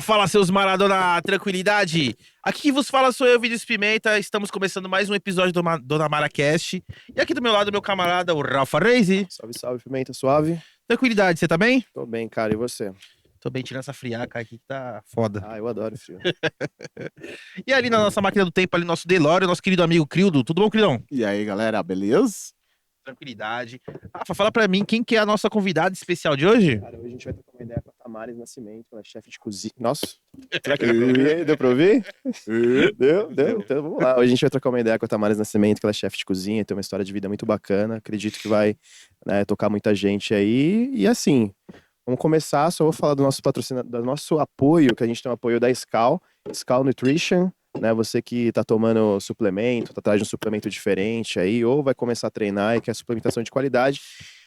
Fala, seus Maradona, tranquilidade? Aqui que vos fala sou eu, Vinícius Pimenta. Estamos começando mais um episódio do Dona Maracast. E aqui do meu lado, meu camarada, o Rafa Reise. Salve, salve, Pimenta, suave? Tranquilidade, você tá bem? Tô bem, cara, e você? Tô bem, tirando essa friaca aqui que tá foda. Ah, eu adoro frio. E ali na nossa máquina do tempo, ali nosso DeLorean, nosso querido amigo Crildo. Tudo bom, Cridão? E aí, galera, beleza? Tranquilidade. Rafa, fala pra mim quem que é a nossa convidada especial de hoje? Cara, hoje a gente vai trocar uma ideia com a Tamares Nascimento, ela é chefe de cozinha. Nossa, será que deu pra ouvir? Deu pra ouvir? Deu. Então vamos lá. Hoje a gente vai trocar uma ideia com a Tamares Nascimento, que ela é chefe de cozinha, tem uma história de vida muito bacana. Acredito que vai, né, tocar muita gente aí. E assim, vamos começar. Só vou falar do nosso patrocínio, do nosso apoio, que a gente tem o apoio da Skal Nutrition. Né, você que tá tomando suplemento, tá atrás de um suplemento diferente aí, ou vai começar a treinar e quer suplementação de qualidade,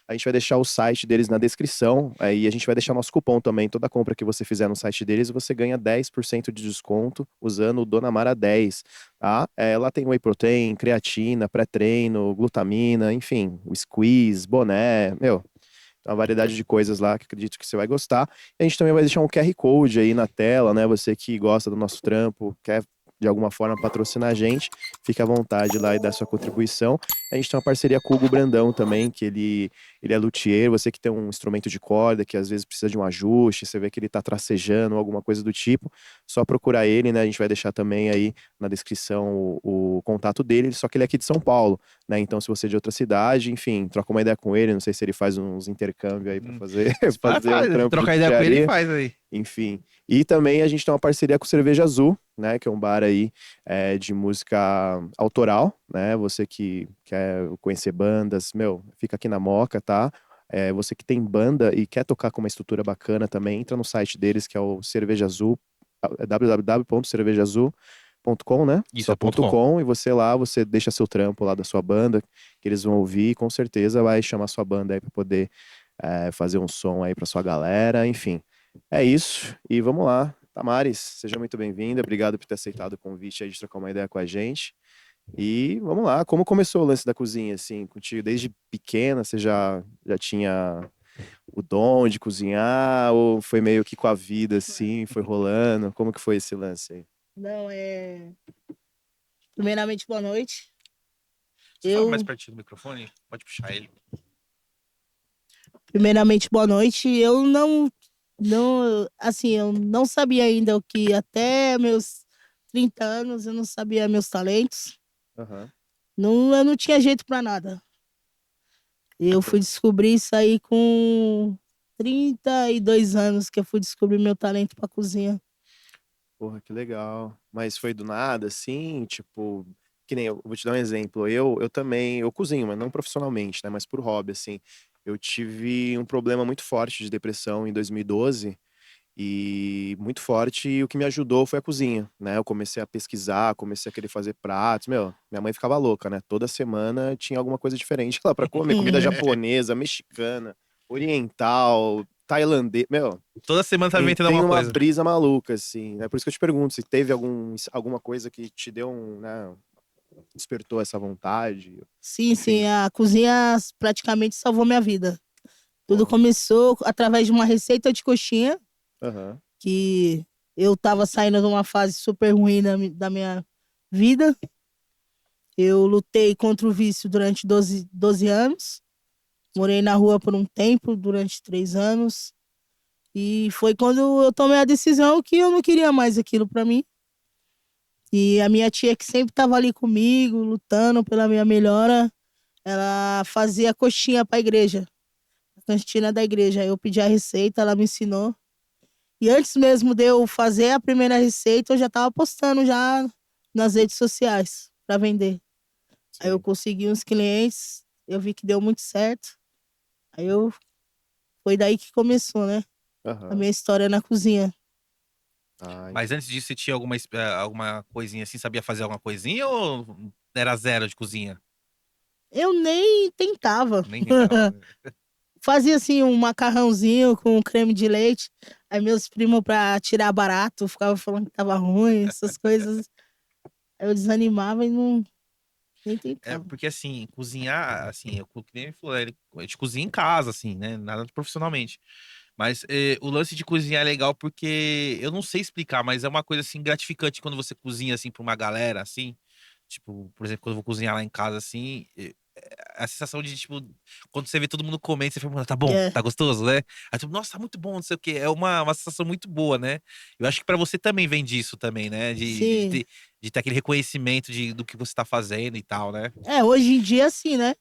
a gente vai deixar o site deles na descrição, aí a gente vai deixar nosso cupom também. Toda compra que você fizer no site deles, você ganha 10% de desconto usando o Dona Mara 10, tá? Lá tem whey protein, creatina, pré-treino, glutamina, enfim, o squeeze, boné, meu, uma variedade de coisas lá que acredito que você vai gostar. E a gente também vai deixar um QR Code aí na tela, né? Você que gosta do nosso trampo, quer de alguma forma patrocinar a gente, fica à vontade lá e dá sua contribuição. A gente tem uma parceria com o Hugo Brandão também, que ele é luthier, você que tem um instrumento de corda, que às vezes precisa de um ajuste, você vê que ele tá tracejando, alguma coisa do tipo, só procurar ele, né? A gente vai deixar também aí na descrição o contato dele, só que ele é aqui de São Paulo, né? Então, se você é de outra cidade, enfim, troca uma ideia com ele, não sei se ele faz uns intercâmbios aí pra fazer, fazer um trampo de Trocar ideia com ele e luthiaria. faz aí. Enfim. E também a gente tem uma parceria com o Cerveja Azul, né? Que é um bar aí de música autoral, né? Você que quer conhecer bandas, meu, fica aqui na Moca, tá? Você que tem banda e quer tocar com uma estrutura bacana também, entra no site deles, que é o Cerveja Azul, www.cervejaazul.com, né? Isso, Só é ponto ponto .com. .com, e você lá, você deixa seu trampo lá da sua banda, que eles vão ouvir e com certeza vai chamar sua banda aí pra poder fazer um som aí pra sua galera, enfim. É isso, e vamos lá. Tamares, seja muito bem-vinda, obrigado por ter aceitado o convite aí de trocar uma ideia com a gente. E vamos lá, como começou o lance da cozinha, assim, contigo? Desde pequena você já tinha o dom de cozinhar, ou foi meio que com a vida, assim, foi rolando? Como que foi esse lance aí? Não, Primeiramente, boa noite. Você fala Eu, mais pertinho do microfone? Pode puxar ele. Primeiramente, boa noite. Eu assim, eu não sabia ainda o que até meus 30 anos eu não sabia meus talentos. Aham. Não, eu não tinha jeito pra nada. Eu fui descobrir isso aí com 32 anos que eu fui descobrir meu talento pra cozinha. Porra, que legal. Mas foi do nada, assim, tipo, que nem eu vou te dar um exemplo. Eu também, eu cozinho, mas não profissionalmente, né? Mas por hobby, assim. Eu tive um problema muito forte de depressão em 2012 e muito forte, e o que me ajudou foi a cozinha, né? Eu comecei a pesquisar, comecei a querer fazer pratos. Meu, minha mãe ficava louca, né? Toda semana tinha alguma coisa diferente lá pra comer, comida japonesa, mexicana, oriental, tailandês. Meu, Toda semana tá inventando tem alguma uma coisa. brisa maluca, assim, né? Por isso que eu te pergunto se teve alguma coisa que te deu né, despertou essa vontade. Sim, Enfim. a cozinha praticamente salvou minha vida. Tudo Porra. começou através de uma receita de coxinha Aham. que eu tava saindo de uma fase super ruim da minha vida. Eu lutei contra o vício durante 12 anos. Morei na rua por um tempo, durante 3 anos. E foi quando eu tomei a decisão que eu não queria mais aquilo para mim. E a minha tia, que sempre estava ali comigo, lutando pela minha melhora, ela fazia coxinha para a igreja, a cantina da igreja. Eu pedi a receita, ela me ensinou. E antes mesmo de eu fazer a primeira receita, eu já estava postando já nas redes sociais para vender. Aí eu Sim. consegui uns clientes, eu vi que deu muito certo. Aí eu Foi daí que começou, né? A Aham. minha história na cozinha. Mas antes disso, você tinha alguma coisinha assim? Sabia fazer alguma coisinha ou era zero de cozinha? Eu nem tentava. Nem tentava. Fazia assim um macarrãozinho com creme de leite. Aí meus primos, pra tirar barato, ficavam falando que tava ruim, essas coisas. Aí eu desanimava e nem É tentava. porque assim, cozinhar, assim, eu que nem ele falou, a gente cozinha em casa, assim, né? Nada profissionalmente. Mas o lance de cozinhar é legal porque eu não sei explicar, mas é uma coisa assim gratificante quando você cozinha assim pra uma galera, assim. Tipo, por exemplo, quando eu vou cozinhar lá em casa, assim, a sensação de, tipo, quando você vê todo mundo comendo, você fala, tá bom, É, tá gostoso, né? Aí tipo, nossa, tá muito bom, não sei o quê. É uma sensação muito boa, né? Eu acho que pra você também vem disso também, né? sim. De ter aquele reconhecimento do que você tá fazendo e tal, né? É, hoje em dia, sim, né?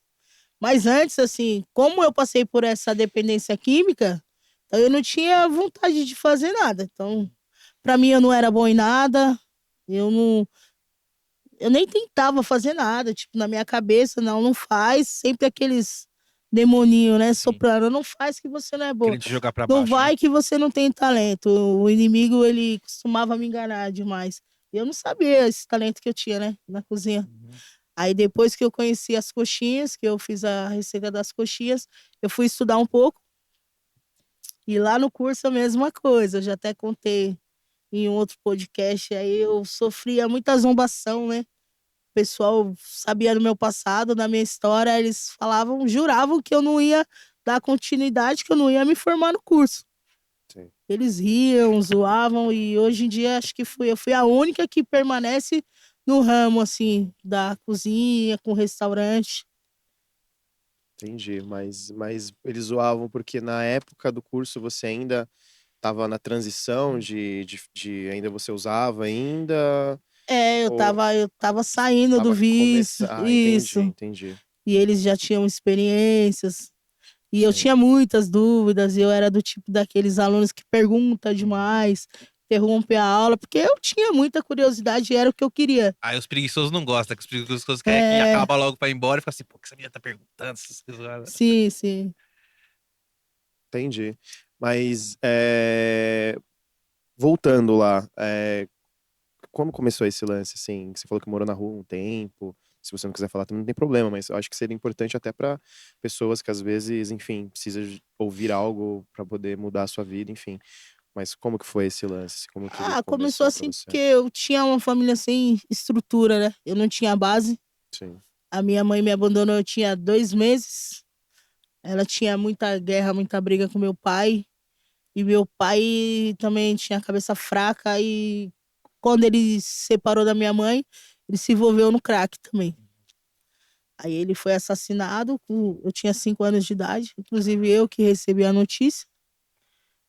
Mas antes, assim, como eu passei por essa dependência química, então eu não tinha vontade de fazer nada. Então, pra mim, eu não era bom em nada. Eu não, eu nem tentava fazer nada. Tipo, na minha cabeça, não, não faz. Sempre aqueles demoninho, né? Sim. Soprando, não faz que você não é boa. Querendo te jogar pra Não baixo, né? vai que você não tem talento. O inimigo, ele costumava me enganar demais. Eu não sabia esse talento que eu tinha, né? Na cozinha. Uhum. Aí depois que eu conheci as coxinhas, que eu fiz a receita das coxinhas, eu fui estudar um pouco. E lá no curso a mesma coisa. Eu já até contei em um outro podcast. Aí eu sofria muita zombação, né? O pessoal sabia do meu passado, da minha história. Eles falavam, juravam que eu não ia dar continuidade, que eu não ia me formar no curso. Sim. Eles riam, zoavam. E hoje em dia acho que eu fui a única que permanece no ramo, assim, da cozinha, com restaurante. Entendi, mas eles zoavam porque na época do curso você ainda estava na transição de ainda você usava ainda, É, ou eu tava saindo do estava vício, começando... Ah, entendi, isso. entendi. E eles já tinham experiências. E eu Sim. tinha muitas dúvidas. E eu era do tipo daqueles alunos que pergunta demais, interrompe a aula, porque eu tinha muita curiosidade e era o que eu queria. Aí os preguiçosos não gostam, que os preguiçosos querem que É, acaba logo pra ir embora e fica assim, pô, o que essa menina tá perguntando? Essas coisas lá, né? sim, sim. Entendi. Mas voltando lá, como começou esse lance, assim? Você falou que morou na rua um tempo. Se você não quiser falar, também não tem problema, mas eu acho que seria importante até para pessoas que às vezes, enfim, precisam ouvir algo para poder mudar a sua vida, enfim. Mas como que foi esse lance? Como que ele Ah, começou começou para assim você? porque eu tinha uma família sem estrutura, né? Eu não tinha base. Sim, A minha mãe me abandonou, eu tinha 2 meses. Ela tinha muita guerra, muita briga com meu pai. E meu pai também tinha a cabeça fraca e quando ele se separou da minha mãe, ele se envolveu no crack também. Aí ele foi assassinado, eu tinha 5 anos de idade, inclusive eu que recebi a notícia.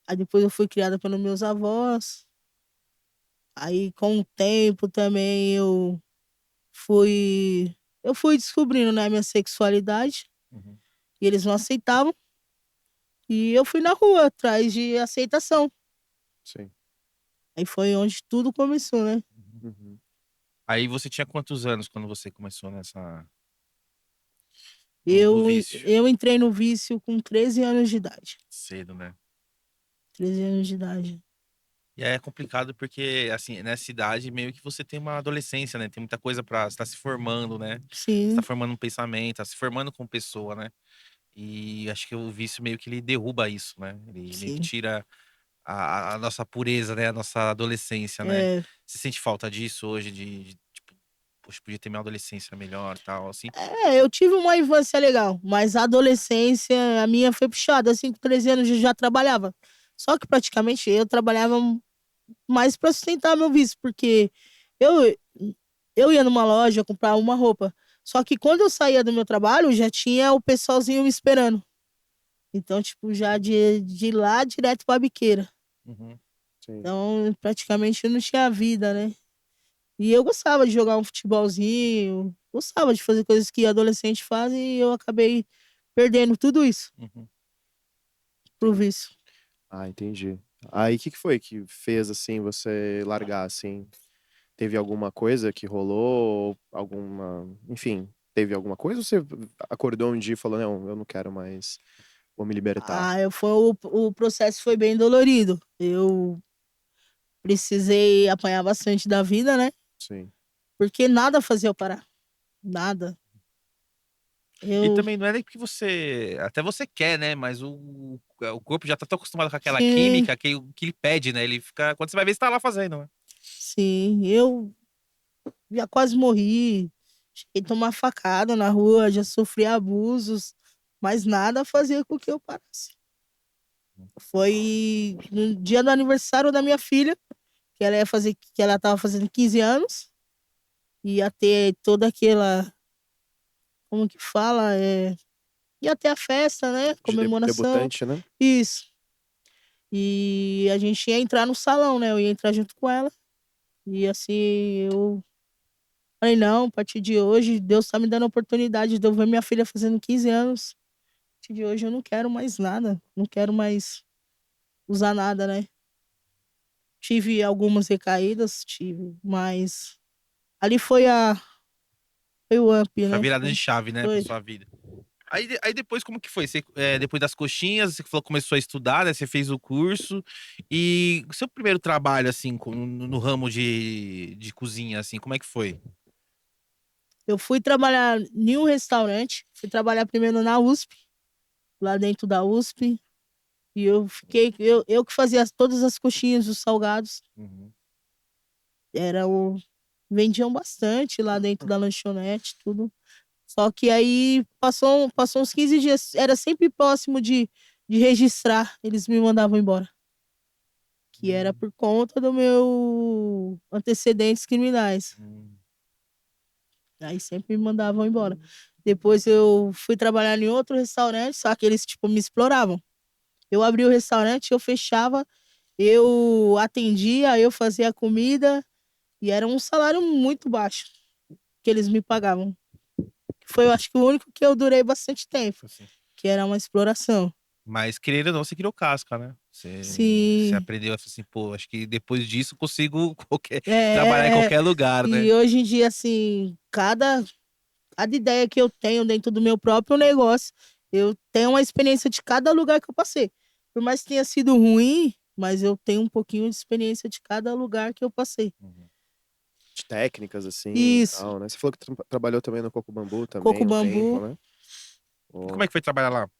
Aí depois eu fui criada pelos meus avós. Aí com o tempo também fui eu fui descobrindo, né, minha sexualidade Uhum. e eles não aceitavam. E eu fui na rua atrás de aceitação. sim. Aí foi onde tudo começou, né? Uhum. Aí você tinha quantos anos quando você começou no Eu, vício? eu entrei no vício com 13 anos de idade. Cedo, né? 13 anos de idade. E aí é complicado porque, assim, nessa idade meio que você tem uma adolescência, né? Tem muita coisa pra... Você tá se formando, né? Você tá Sim, formando um pensamento, tá se formando como pessoa, né? E acho que o vício meio que ele derruba isso, né? Ele meio que sim. tira a nossa pureza, né? A nossa adolescência, né? É, Você sente falta disso hoje, tipo, poxa, podia ter minha adolescência melhor, tal, assim. eu tive uma infância legal, mas a adolescência, a minha foi puxada. Assim, com 13 anos eu já trabalhava. Só que praticamente eu trabalhava mais para sustentar meu vício, porque eu, eu ia numa loja comprar uma roupa. Só que quando eu saía do meu trabalho, já tinha o pessoalzinho me esperando. Então, tipo, já de lá direto pra biqueira. Uhum. Sim. Então, praticamente eu não tinha vida, né? E eu gostava de jogar um futebolzinho, gostava de fazer coisas que adolescente fazem e eu acabei perdendo tudo isso Uhum. pro Entendi. vício. Ah, entendi. Aí, o que que foi que fez, assim, você largar, assim? Teve alguma coisa que rolou? Alguma... Enfim, teve alguma coisa? Ou você acordou um dia e falou, não, eu não quero mais, vou me libertar? O processo foi bem dolorido. Eu precisei apanhar bastante da vida, né? Sim. Porque nada fazia eu parar. Nada. E Eu, também não é nem porque você. Até você quer, né? Mas o corpo já tá tão acostumado com aquela sim, química que ele pede, né? Ele fica. Quando você vai ver, você tá lá fazendo, né? sim, eu já quase morri. Cheguei a tomar facada na rua, já sofri abusos, mas nada fazia com que eu parasse. Foi no dia do aniversário da minha filha, que ela tava fazendo 15 anos. Ia ter toda aquela, como que fala? Ia ter a festa, né? Comemoração. Debutante, né? Isso. E a gente ia entrar no salão, né? Eu ia entrar junto com ela. E assim, eu falei, não, a partir de hoje, Deus tá me dando a oportunidade de eu ver minha filha fazendo 15 anos. A partir de hoje eu não quero mais nada. Não quero mais usar nada, né? Tive algumas recaídas, mas ali foi o up, Foi a né? virada de chave, né, pra Foi. sua vida. Aí depois, como que foi? Você, depois das coxinhas, você falou que começou a estudar, né? Você fez o curso. E o seu primeiro trabalho, assim, no ramo de cozinha, assim, como é que foi? Eu fui trabalhar em um restaurante. Fui trabalhar primeiro na USP, lá dentro da USP. E eu que fazia todas as coxinhas, os salgados. Uhum. Vendiam bastante lá dentro da lanchonete, tudo. Só que aí passou uns 15 dias, era sempre próximo de registrar, eles me mandavam embora. Que era por conta do meu antecedentes criminais. Hum. Aí sempre me mandavam embora. Depois eu fui trabalhar em outro restaurante, só que eles, tipo, me exploravam. Eu abria o restaurante, eu fechava, eu atendia, eu fazia a comida, e era um salário muito baixo que eles me pagavam. Foi, eu acho que o único que eu durei bastante tempo, Assim. que era uma exploração. Mas, querendo ou não, você criou casca, né? Você Sim. aprendeu assim, pô, acho que depois disso eu consigo trabalhar em É, qualquer lugar, né? e hoje em dia, assim, cada ideia que eu tenho dentro do meu próprio negócio, eu tenho uma experiência de cada lugar que eu passei. Por mais que tenha sido ruim, mas eu tenho um pouquinho de experiência de cada lugar que eu passei. Uhum. De técnicas, assim, e Isso, tal, né? Você falou que trabalhou também no Coco Bambu coco também, um tempo, bambu. né? E Pô, como é que foi trabalhar lá?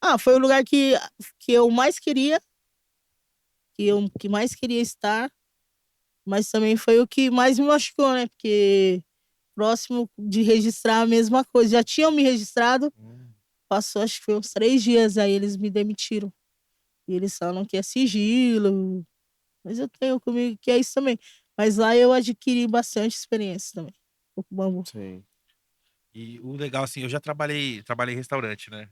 Ah, foi o lugar que eu mais queria, que mais queria estar, mas também foi o que mais me machucou, né? Porque próximo de registrar a mesma coisa. Já tinham me registrado, passou acho que foi uns 3 dias, aí eles me demitiram. E eles falam que é sigilo, mas eu tenho comigo que é isso também. Mas lá eu adquiri bastante experiência também. Com o bambu. sim. E o legal, assim, eu já trabalhei em restaurante, né?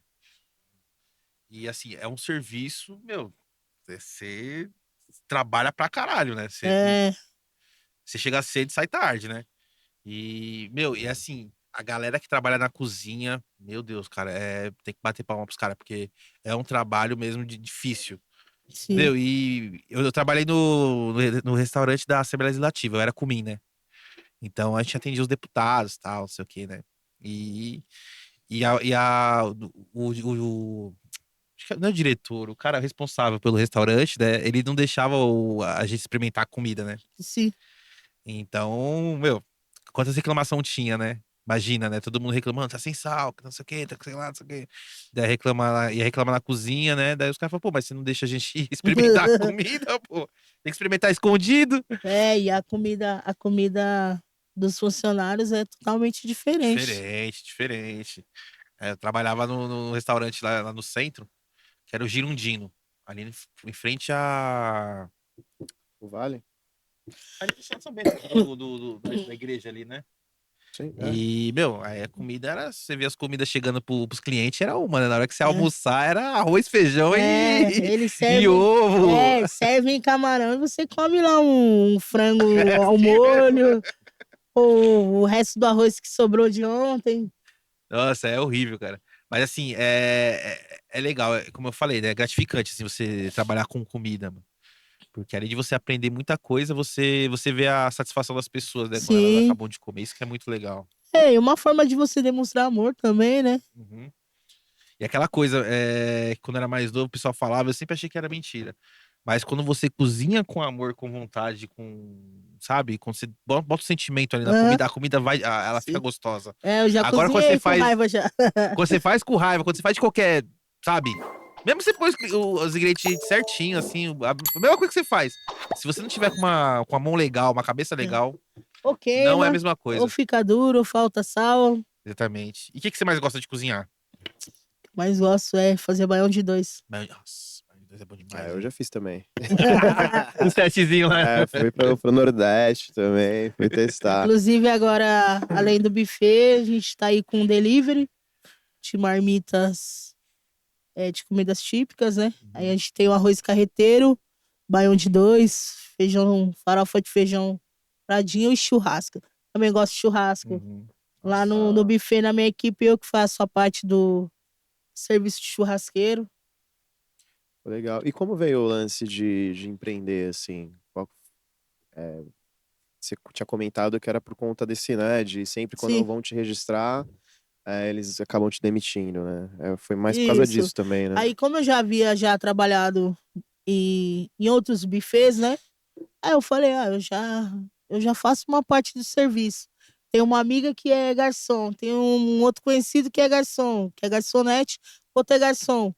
E assim, é um serviço, meu, você trabalha pra caralho, né? É, Você chega cedo e sai tarde, né? E, meu, e assim, a galera que trabalha na cozinha, meu Deus, cara, tem que bater palma pros caras, porque é um trabalho mesmo de difícil. sim. Meu, e eu trabalhei no restaurante da Assembleia Legislativa, eu era comim, né? Então a gente atendia os deputados, tal, não sei o quê, né? E, acho que não é o diretor, o cara responsável pelo restaurante, né? Ele não deixava a gente experimentar a comida, né? Sim. Então, meu, quantas reclamação tinha, né? Imagina, né? Todo mundo reclamando, tá sem sal, que não sei o quê, tá sem lá, não sei o quê. Daí ia reclamar na cozinha, né? Daí os caras falaram, pô, mas você não deixa a gente experimentar a comida, pô. Tem que experimentar escondido. É, e a comida dos funcionários é totalmente diferente. Diferente, diferente. Eu trabalhava no restaurante lá no centro, que era o Girundino. Ali em frente a. O Vale? Ali em São Bento, da igreja ali, né? Sim, é. E, meu, aí a comida era. Você vê as comidas chegando pros clientes, era uma, né? Na hora que você É, almoçar, era arroz, feijão eles e servem, ovo. servem camarão e você come lá um frango É ao assim mesmo. molho, ou o resto do arroz que sobrou de ontem. Nossa, é horrível, cara. Mas assim, é legal, como eu falei, né? É gratificante assim, você trabalhar com comida, mano. Porque além de você aprender muita coisa, você vê a satisfação das pessoas, né? Quando elas Sim. acabam de comer, isso que é muito legal. É, e uma forma de você demonstrar amor também, né? Uhum. E aquela coisa, quando eu era mais novo, o pessoal falava, eu sempre achei que era mentira. Mas quando você cozinha com amor, com vontade, sabe? Quando você bota o sentimento ali na Aham, comida, a comida vai, ela fica sim. gostosa. É, eu já Agora, quando você cozinhei com faz, raiva já. quando você faz com raiva, quando você faz de qualquer, sabe? Mesmo você pôs os ingredientes certinho, assim, a mesma coisa que você faz. Se você não tiver com a mão legal, uma cabeça legal, Ou não é a queima, mesma ou coisa. fica duro, ou falta sal. Exatamente. E o que você mais gosta de cozinhar? mais gosto é fazer baião de 2. Nossa, é bom demais. Eu hein? já fiz também. Um setzinho lá. Fui pro Nordeste também, fui testar. Inclusive, agora, além do buffet, a gente tá aí com delivery de marmitas de comidas típicas, né? Aí a gente tem o arroz carreteiro, baião de 2, feijão, farofa de feijão pradinho e churrasco. Também gosto de churrasco. Uhum. Lá no buffet, na minha equipe, eu que faço a parte do serviço de churrasqueiro. Legal. E como veio o lance de empreender, assim? Você tinha comentado que era por conta desse, né? De sempre quando Sim. vão te registrar, eles acabam te demitindo, né? Foi mais por causa Isso. disso também, né? Aí, como eu já havia trabalhado em outros buffets, né? Aí eu falei, eu já faço uma parte do serviço. Tem uma amiga que é garçom, tem um outro conhecido que é garçonete, outro é garçom.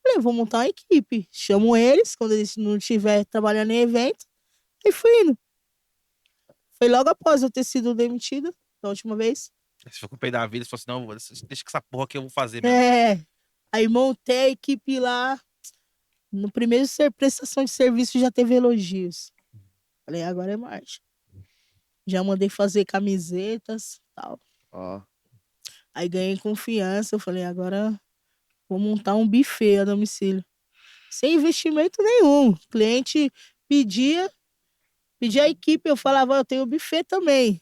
Falei, vou montar uma equipe. Chamo eles, quando eles não estiver trabalhando em evento, e fui indo. Foi logo após eu ter sido demitida da última vez. Você ficou com o pé da vida e falou assim: não, deixa que essa porra que eu vou fazer mesmo. Aí montei a equipe lá. No primeiro prestação de serviço já teve elogios. Falei, agora é marcha. Já mandei fazer camisetas e tal. Ó, Aí ganhei confiança. Eu falei, agora vou montar um buffet a domicílio. Sem investimento nenhum. O cliente pedia a equipe, eu falava, eu tenho buffet também.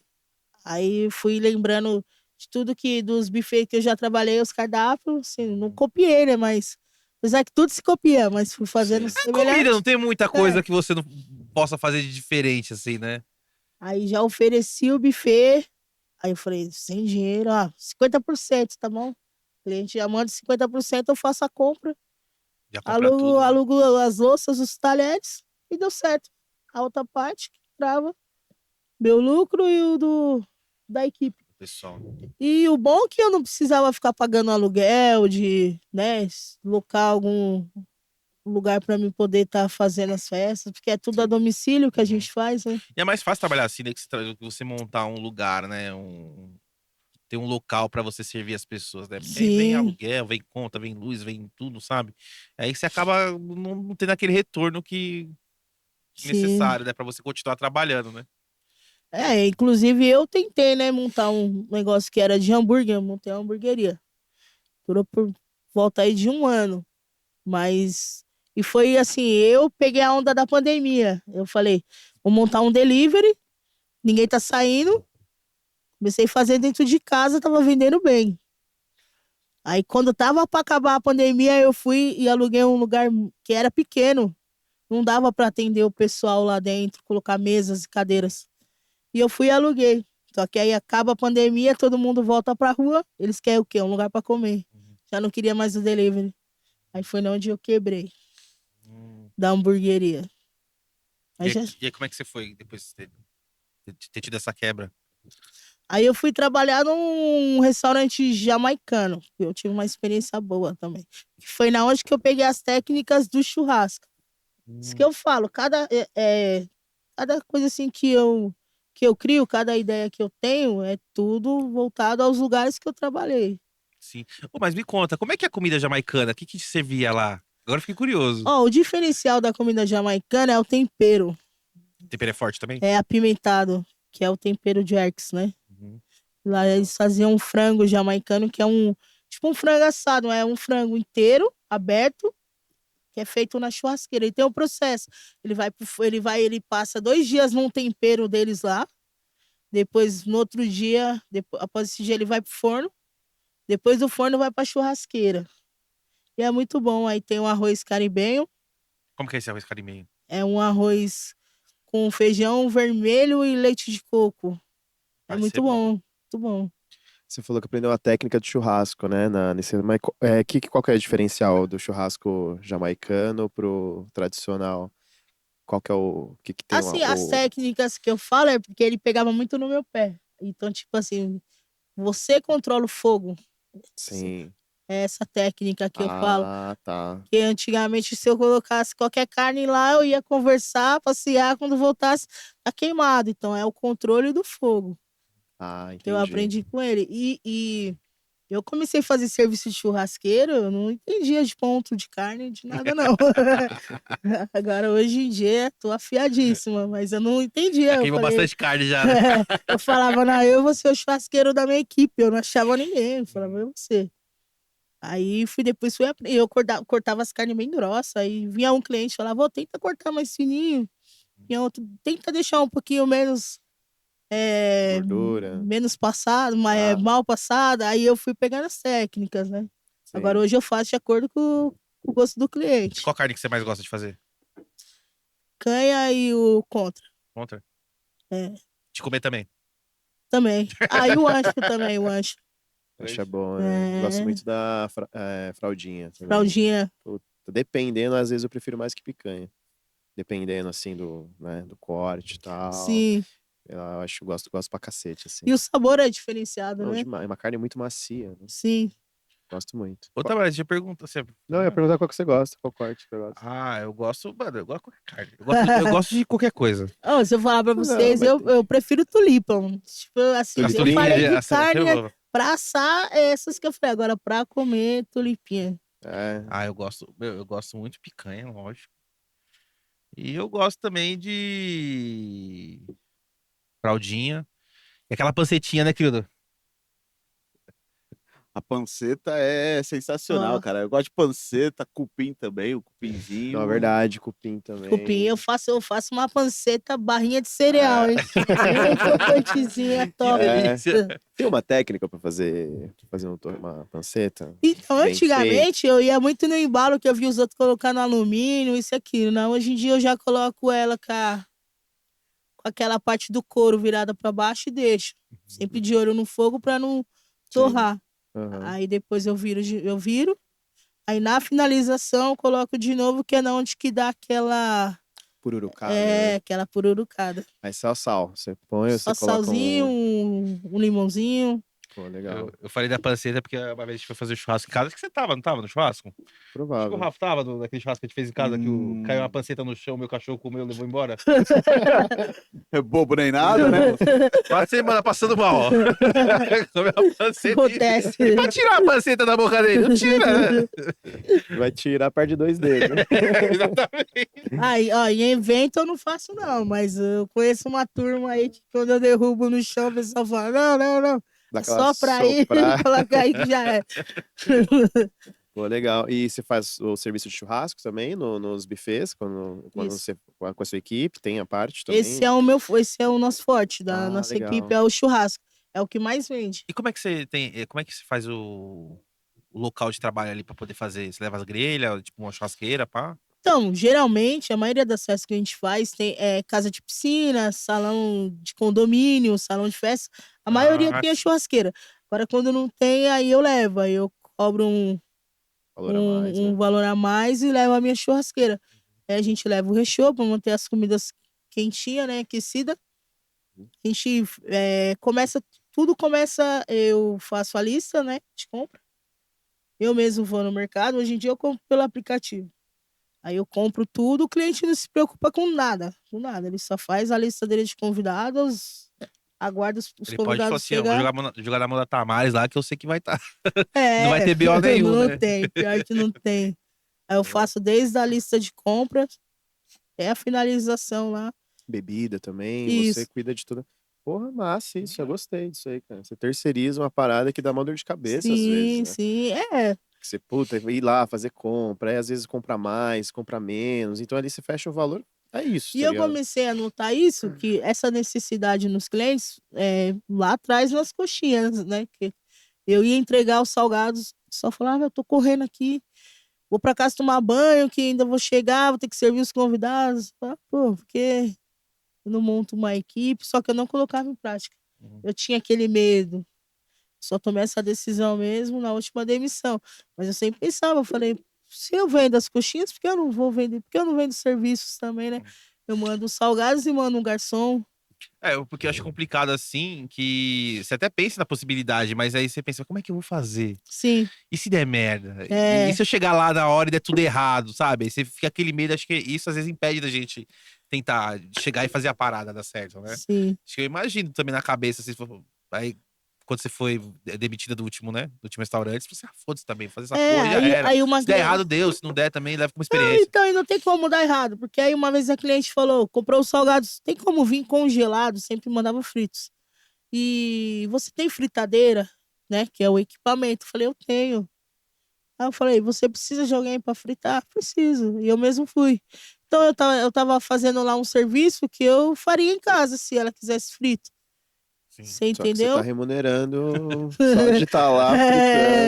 Aí fui lembrando de tudo dos buffets que eu já trabalhei, os cardápios, assim, não copiei, né? Mas apesar que tudo se copia, mas fui fazendo semelhante. Comida, não tem muita coisa que você não possa fazer de diferente, assim, né? Aí já ofereci o buffet. Aí eu falei, sem dinheiro, 50%, tá bom? O cliente já manda 50%, eu faço a compra. Já compra tudo. Né? Alugo as louças, os talheres e deu certo. A outra parte trava meu lucro e o da equipe. Pessoal. E o bom é que eu não precisava ficar pagando aluguel de, né, locar algum lugar para mim poder estar fazendo as festas, porque é tudo a domicílio que a gente faz, né? E é mais fácil trabalhar assim, né? Que você montar um lugar, né? Ter um local pra você servir as pessoas, né? Porque aí vem Sim, aluguel, vem conta, vem luz, vem tudo, sabe? Aí você acaba não tendo aquele retorno que sim. necessário, né? Pra você continuar trabalhando, né? Inclusive eu tentei, né, montar um negócio que era de hambúrguer, eu montei uma hamburgueria. Durou por volta aí de 1 ano. Mas. E foi assim, eu peguei a onda da pandemia. Eu falei, vou montar um delivery, ninguém tá saindo. Comecei a fazer dentro de casa, tava vendendo bem. Aí quando tava para acabar a pandemia, eu fui e aluguei um lugar que era pequeno. Não dava para atender o pessoal lá dentro, colocar mesas e cadeiras. E eu fui e aluguei. Só que aí acaba a pandemia, todo mundo volta pra rua, eles querem o quê? Um lugar para comer. Já não queria mais o delivery. Aí foi onde eu quebrei Hum. da hamburgueria. Aí, E aí, como é que você foi depois de ter tido essa quebra? aí eu fui trabalhar num restaurante jamaicano. Eu tive uma experiência boa também. Que foi na onde que eu peguei as técnicas do churrasco. Isso que eu falo, cada coisa assim que eu crio, cada ideia que eu tenho, é tudo voltado aos lugares que eu trabalhei. Sim. Ô, mas me conta, como é que é a comida jamaicana? O que te servia lá? Agora eu fiquei curioso. Ó, o diferencial da comida jamaicana é o tempero. O tempero é forte também? É apimentado, que é o tempero de Erx, né? Uhum. Lá eles faziam um frango jamaicano, que é tipo um frango assado, é um frango inteiro, aberto, que é feito na churrasqueira. E tem o processo. Ele passa 2 dias num tempero deles lá. Depois, no outro dia, após esse dia, ele vai pro forno. Depois do forno, vai pra churrasqueira. E é muito bom. Aí tem um arroz caribenho. Como que é esse arroz caribenho? É um arroz com feijão vermelho e leite de coco. É Parece muito ser bom. bom, muito bom. você falou que aprendeu a técnica de churrasco, né? Mas qual que é o diferencial do churrasco jamaicano pro tradicional? Qual que é o que tem Assim, as técnicas que eu falo é porque ele pegava muito no meu pé. Então, tipo assim, você controla o fogo. Sim. É essa técnica que eu falo. Ah, tá. Que antigamente, se eu colocasse qualquer carne lá, eu ia conversar, passear, quando voltasse, tá queimado. Então, é o controle do fogo Ah, que eu entendi. aprendi com ele. E Eu comecei a fazer serviço de churrasqueiro, eu não entendia de ponto de carne, de nada, não. Agora, hoje em dia, tô afiadíssima, mas eu não entendia. Já Eu queimou falei, bastante carne já, né? eu falava, não, eu vou ser o churrasqueiro da minha equipe, eu não achava ninguém, eu falava, eu vou ser. Aí depois fui aprender, eu cortava as carnes bem grossas, aí vinha um cliente e falava, tenta cortar mais fininho, vinha outro, tenta deixar um pouquinho menos Gordura. menos passado, Ah. mal passada, aí eu fui pegando as técnicas, né? Sim. Agora hoje eu faço de acordo com o gosto do cliente. Qual carne que você mais gosta de fazer? Canha e o contra. Contra? É. De comer também. Também. Ah, e o ancho também, o ancho. Acho é bom, né? É. Gosto muito da fraldinha também. Fraldinha. Puta, dependendo, às vezes eu prefiro mais que picanha. Dependendo, assim, do corte e tal. Sim. Eu gosto pra cacete, assim. E o sabor é diferenciado, Não, né? demais. É uma carne muito macia, né? Sim. Gosto muito. Outra vez, eu pergunto você. Não, eu ia perguntar qual que você gosta, qual corte que você gosta. Ah, eu gosto de qualquer carne. Eu gosto de qualquer coisa. Oh, se eu falar pra vocês, eu prefiro tulipa. Tipo, assim, As eu tulipinhas, falei de essa- carne, eu- pra assar, é essas que eu falei. Agora, pra comer, tulipinha. Ah, eu gosto muito de picanha, lógico. E eu gosto também de fraldinha. E aquela pancetinha, né, querido? A panceta é sensacional, Ó. cara. Eu gosto de panceta, cupim também, o cupinzinho. Não, é verdade, cupim também. Cupim, eu faço uma panceta, barrinha de cereal, hein? Bem crocantezinha, top. delícia. Tem uma técnica pra fazer uma panceta? Então, Bem antigamente, eu ia muito no embalo que eu vi os outros colocando alumínio, isso e aquilo. Não, hoje em dia eu já coloco ela com aquela parte do couro virada pra baixo e deixo. Sempre de olho no fogo pra não torrar. Aham. Aí depois eu viro. Aí na finalização eu coloco de novo, que é na onde que dá aquela... Pururucada, né? aquela pururucada. Aí só sal. Você põe, Só você coloca salzinho, um limãozinho. Pô, legal. Eu falei da panceta porque uma vez a gente foi fazer churrasco em casa. Acho que você não tava no churrasco? Acho que o Provável. Rafa tava naquele churrasco que a gente fez em casa, que caiu uma panceta no chão, meu cachorro comeu e levou embora. É bobo nem nada, né? Quase semana passando mal, ó. Comeu a panceta. Acontece. E pra tirar a panceta da boca dele? Não tira, né? Vai tirar a parte de 2 dedos. Exatamente. Aí, ó, em evento eu não faço não, mas eu conheço uma turma aí que quando eu derrubo no chão, o pessoal fala, não, Dá é aquela só pra ir, soprar. colocar aí que já é. Pô, legal. E você faz o serviço de churrasco também nos buffets, quando Isso. você com a sua equipe, tem a parte também? Esse é o nosso forte da nossa legal. equipe, é o churrasco. É o que mais vende. E como é que você faz o local de trabalho ali pra poder fazer? Você leva as grelhas, tipo uma churrasqueira, pá? Então, geralmente, a maioria das festas que a gente faz tem casa de piscina, salão de condomínio, salão de festa. A maioria tem a sim. churrasqueira. Agora, quando não tem, aí eu levo. Aí eu cobro Valor a mais, um né? valor a mais e levo a minha churrasqueira. Aí a gente leva o recheio para manter as comidas quentinhas, né? Aquecida. A gente tudo começa, eu faço a lista, né? De compra. Eu mesmo vou no mercado. Hoje em dia eu compro pelo aplicativo. Aí eu compro tudo, o cliente não se preocupa com nada. Ele só faz a lista dele de convidados, aguarda os Ele pode falar convidados assim, ó, vou chegar. jogar na mão da Tamares lá, que eu sei que vai estar. É, Não vai ter BO nenhum, não né? tem, pior que não tem. Aí eu faço desde a lista de compras até a finalização lá. Bebida também, você Isso. cuida de tudo. Porra, massa isso, eu gostei disso aí, cara. Você terceiriza uma parada que dá uma dor de cabeça às vezes, né? Sim, é. Que você, puta, ir lá fazer compra, aí às vezes compra mais, compra menos, então ali você fecha o valor, é isso, E tá eu ligado? comecei a notar isso, que essa necessidade nos clientes, lá atrás nas coxinhas, né? Que eu ia entregar os salgados, só falava, eu tô correndo aqui, vou pra casa tomar banho, que ainda vou chegar, vou ter que servir os convidados. Pô, porque eu não monto uma equipe, só que eu não colocava em prática. Eu tinha aquele medo. Só tomei essa decisão mesmo na última demissão. Mas eu sempre pensava, eu falei, se eu vendo as coxinhas, por que eu não vou vender? Por que eu não vendo serviços também, né? Eu mando os salgados e mando um garçom. Porque eu acho complicado assim, que você até pensa na possibilidade, mas aí você pensa, como é que eu vou fazer? Sim, E se der merda? É. E se eu chegar lá na hora e der tudo errado, sabe? Aí você fica aquele medo, acho que isso às vezes impede da gente tentar chegar e fazer a parada dar certo, né? sim. Acho que eu imagino também na cabeça, assim, aí quando você foi demitida do último, né? Do último restaurante, você falou assim, foda-se também, fazer essa É, porra já era. aí uma Se der errado, deu. Se não der, também leva como Não, experiência. então, e não tem como dar errado, porque aí uma vez a cliente falou, comprou os salgados, tem como vir congelado, sempre mandava fritos. E você tem fritadeira, né, que é o equipamento? Eu falei, eu tenho. Aí eu falei, você precisa de alguém para fritar? Preciso. E eu mesmo fui. Então eu tava fazendo lá um serviço que eu faria em casa, se ela quisesse frito. Sim. Você Só que você entendeu? tá remunerando só de estar lá É.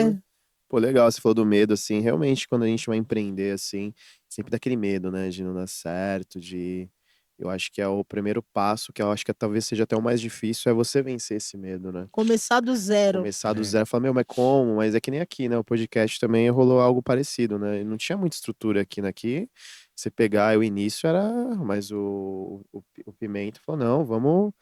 fritando. Pô, legal, você falou do medo, assim, realmente quando a gente vai empreender, assim, sempre dá aquele medo, né, de não dar certo, de... Eu acho que é o primeiro passo, que eu acho que talvez seja até o mais difícil, é você vencer esse medo, né? Começar do zero. Começar do É. zero, falar, meu, mas como? Mas é que nem aqui, né? O podcast também rolou algo parecido, né? E não tinha muita estrutura aqui, né? Aqui, você pegar o início era, mas o Pimenta falou, não, vamos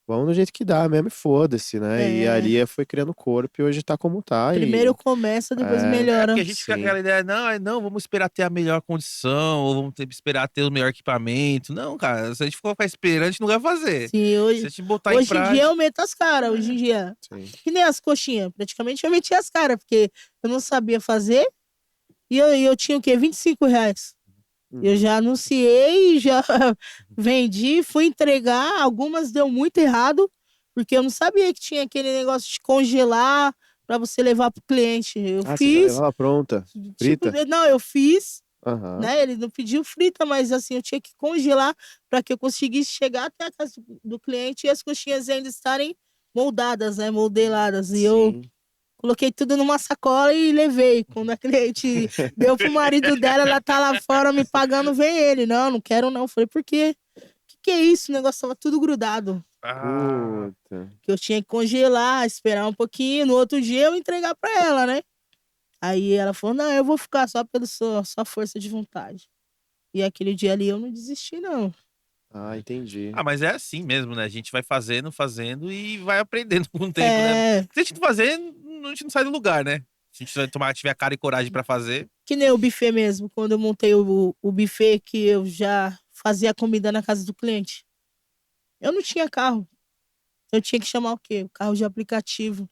do jeito que dá mesmo e foda-se, né? E É. ali foi criando corpo e hoje tá como tá. Primeiro E começa, depois É. É, melhora. porque a gente fica com Sim. aquela ideia, não, vamos esperar ter a melhor condição, ou vamos esperar ter o melhor equipamento. Não, cara, se a gente for ficar esperando, a gente não vai fazer. Sim, Se hoje, a gente botar em hoje em dia prática. eu meto as caras, hoje em dia. Sim. Que nem as coxinhas. Praticamente eu meti as caras, porque eu não sabia fazer. E eu tinha o quê? R$ 25. Eu Uhum. já anunciei, já vendi, fui entregar. Algumas deu muito errado, porque eu não sabia que tinha aquele negócio de congelar para você levar pro cliente. Eu Ah, você já fiz, levava pronta, tipo, frita? não, eu fiz, Aham. né? Ele não pediu frita, mas assim, eu tinha que congelar para que eu conseguisse chegar até a casa do cliente e as coxinhas ainda estarem moldadas, né? Modeladas. E eu Sim. coloquei tudo numa sacola e levei. Quando a cliente deu pro marido dela, ela tá lá fora me pagando, vem ele. Não, não quero não. Falei, por quê? Que é isso? O negócio tava tudo grudado. Ah, Puta. Que eu tinha que congelar, esperar um pouquinho. No outro dia eu entregar pra ela, né? Aí ela falou, não, eu vou ficar só pela sua força de vontade. E aquele dia ali eu não desisti, não. Ah, entendi. mas é assim mesmo, né? A gente vai fazendo e vai aprendendo com o tempo, né? É, Se a gente não fazer, a gente não sai do lugar, né? Se a gente tiver cara e coragem pra fazer. que nem o buffet mesmo. Quando eu montei o buffet que eu já fazia a comida na casa do cliente. Eu não tinha carro. Eu tinha que chamar o quê? O carro de aplicativo.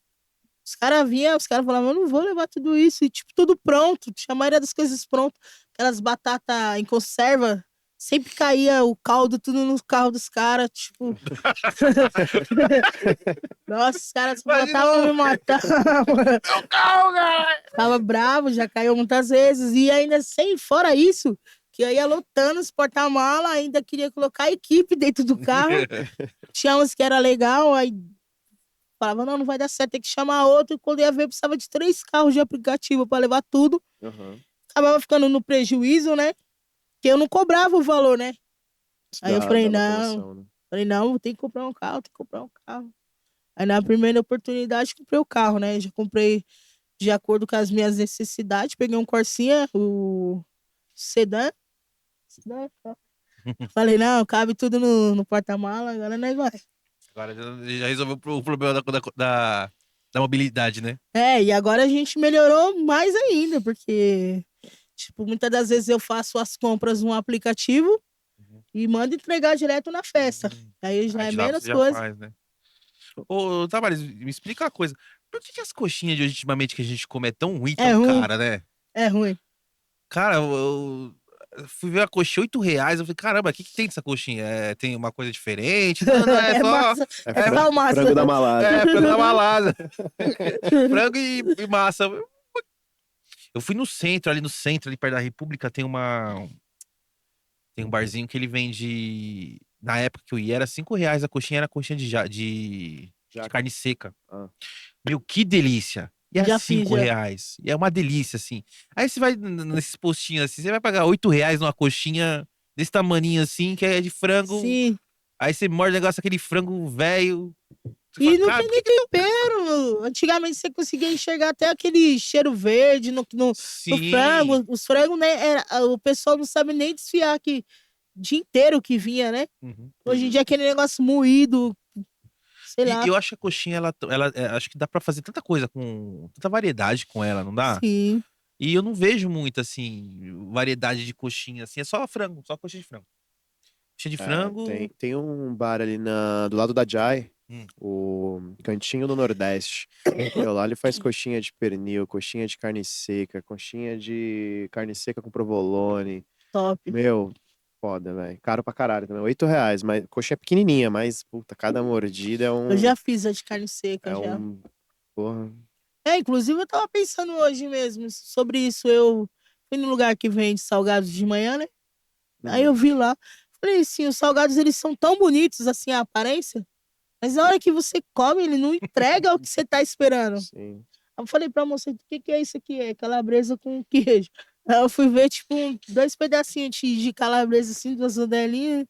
Os caras vinham, os caras falavam, eu não vou levar tudo isso. E, tipo, tudo pronto. Tinha a maioria das coisas prontas. Aquelas batatas em conserva. Sempre caía o caldo tudo no carro dos caras. Tipo. Nossa, os caras só Imagina faltavam me matar. Meu carro, cara! Tava bravo, já caiu muitas vezes. E ainda sem, fora isso, que eu ia lotando os porta-mala, ainda queria colocar a equipe dentro do carro. Tinha uns que era legal, aí falava, não vai dar certo, tem que chamar outro. Quando ia ver, precisava de 3 carros de aplicativo para levar tudo. Aham. Acabava ficando no prejuízo, né? Porque eu não cobrava o valor, né? Aí eu falei, Dava não. promoção, né? Falei, não, tem que comprar um carro, tem que comprar um carro. Aí na primeira oportunidade comprei o carro, né? Já comprei de acordo com as minhas necessidades. Peguei um Corsinha, o sedã. Falei, não, cabe tudo no porta-mala, agora nós vai. Agora já resolveu o problema da mobilidade, né? É, e agora a gente melhorou mais ainda, porque, tipo, muitas das vezes eu faço as compras no aplicativo e mando entregar direto na festa. Aí já Aí é de lá menos você já coisa. faz, né? Ô, Tavares, me explica uma coisa. Por que as coxinhas de hoje, ultimamente, que a gente come é tão ruim, É tão ruim. cara, né? É ruim. Cara, eu fui ver a coxinha R$ 8. Eu falei, caramba, o que tem dessa coxinha? Tem uma coisa diferente? Não, não, é É só. massa. É só massa. Frango da malada. Frango da malada. Frango e massa. Eu fui no centro, ali perto da República, tem um barzinho que ele vende. Na época que eu ia, era R$ 5 a coxinha, era coxinha de Já. carne seca. Ah. Meu, que delícia! E era Já fiz, R$ 5. já. E é uma delícia, assim. Aí você vai nesses postinhos assim, você vai pagar R$ 8 numa coxinha desse tamaninho assim, que é de frango. Sim. Aí você morde o negócio, aquele frango velho. Você E fala, não cara, tem nem tempero. Antigamente você conseguia enxergar até aquele cheiro verde no Sim. frango. Os frangos, né? O pessoal não sabe nem desfiar que dia inteiro que vinha, né? Uhum. Hoje em dia aquele negócio moído, sei lá. E eu acho que a coxinha, acho que dá pra fazer tanta coisa tanta variedade com ela, não dá? Sim. E eu não vejo muito, assim, variedade de coxinha, assim, é só frango, só coxinha de frango. Coxinha de frango. Tem um bar ali do lado da Jai, O Cantinho do Nordeste. Meu, lá ele faz coxinha de pernil, coxinha de carne seca, coxinha de carne seca com provolone. Top. Meu, foda, velho. Caro pra caralho também. R$ 8, mas coxinha pequenininha, mas, puta, cada mordida é um... Eu já fiz a de carne seca, É já. um... Porra. Inclusive eu tava pensando hoje mesmo sobre isso. Eu fui num lugar que vende salgados de manhã, né? Aí eu vi lá. Falei assim, os salgados, eles são tão bonitos, assim, a aparência. Mas na hora que você come, ele não entrega o que você tá esperando. Sim. Aí eu falei pra moça, o que é isso aqui? É calabresa com queijo. Aí eu fui ver, tipo, 2 pedacinhos de calabresa, assim, 2 rodelinhas,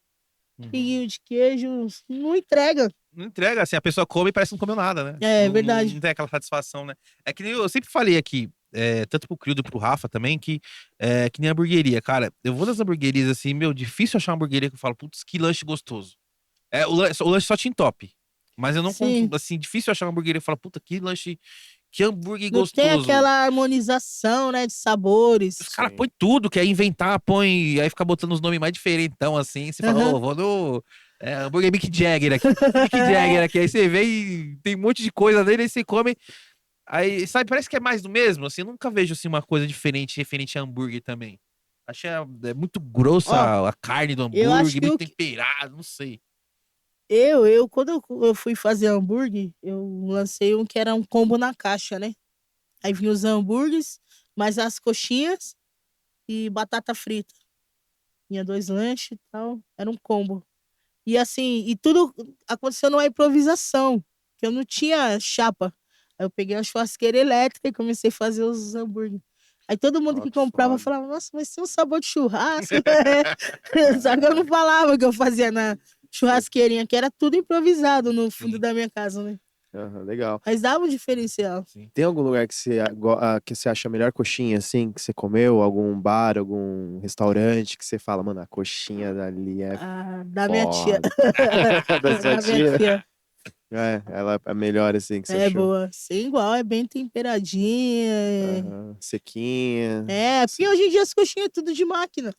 pinguinho de queijo. Não entrega. Não entrega, assim, a pessoa come e parece que não comeu nada, né? É, Não, verdade. não tem aquela satisfação, né? É que nem eu sempre falei aqui, tanto pro Crildo e pro Rafa também, que nem hamburgueria, cara. Eu vou nas hamburguerias assim, meu, difícil achar uma hamburgueria que eu falo, putz, que lanche gostoso. O lanche só tinha top. Mas eu não Sim. assim, difícil achar uma hamburgueria que fala, puta, que lanche, que hambúrguer Não tem gostoso. aquela harmonização, né, de sabores. Os caras Sim. põem tudo, quer inventar, põe. Aí fica botando os nomes mais diferentão, assim. Você fala, Aham. ô, vou no. Hambúrguer Mick Jagger aqui. Mick Jagger aqui. Aí você vê e tem um monte de coisa nele, aí você come. Aí, sabe, parece que é mais do mesmo. Assim, eu nunca vejo assim, uma coisa diferente referente a hambúrguer também. Achei é muito grossa Ó, a carne do eu acho hambúrguer, que muito o que- temperado, não sei. Quando eu fui fazer hambúrguer, eu lancei um que era um combo na caixa, né? Aí vinha os hambúrgueres, mais as coxinhas e batata frita. Tinha 2 lanches e tal. Era um combo. E assim, e tudo aconteceu numa improvisação, que eu não tinha chapa. Aí eu peguei uma churrasqueira elétrica e comecei a fazer os hambúrgueres. Aí todo mundo Ó, que que comprava foda. falava, nossa, mas tem um sabor de churrasco. Só que eu não falava que eu fazia na churrasqueirinha, que era tudo improvisado no fundo Sim. da minha casa, né? Aham, legal. Mas dava um diferencial. Tem algum lugar que você acha a melhor coxinha, assim, que você comeu? Algum bar, algum restaurante que você fala, mano, a coxinha dali é Ah, da minha tia. foda. Da sua Da minha tia? tia. Ela é a melhor, assim, que você É achou. boa. Sem igual, é bem temperadinha. Aham, sequinha. Porque hoje em dia as coxinhas é tudo de máquina.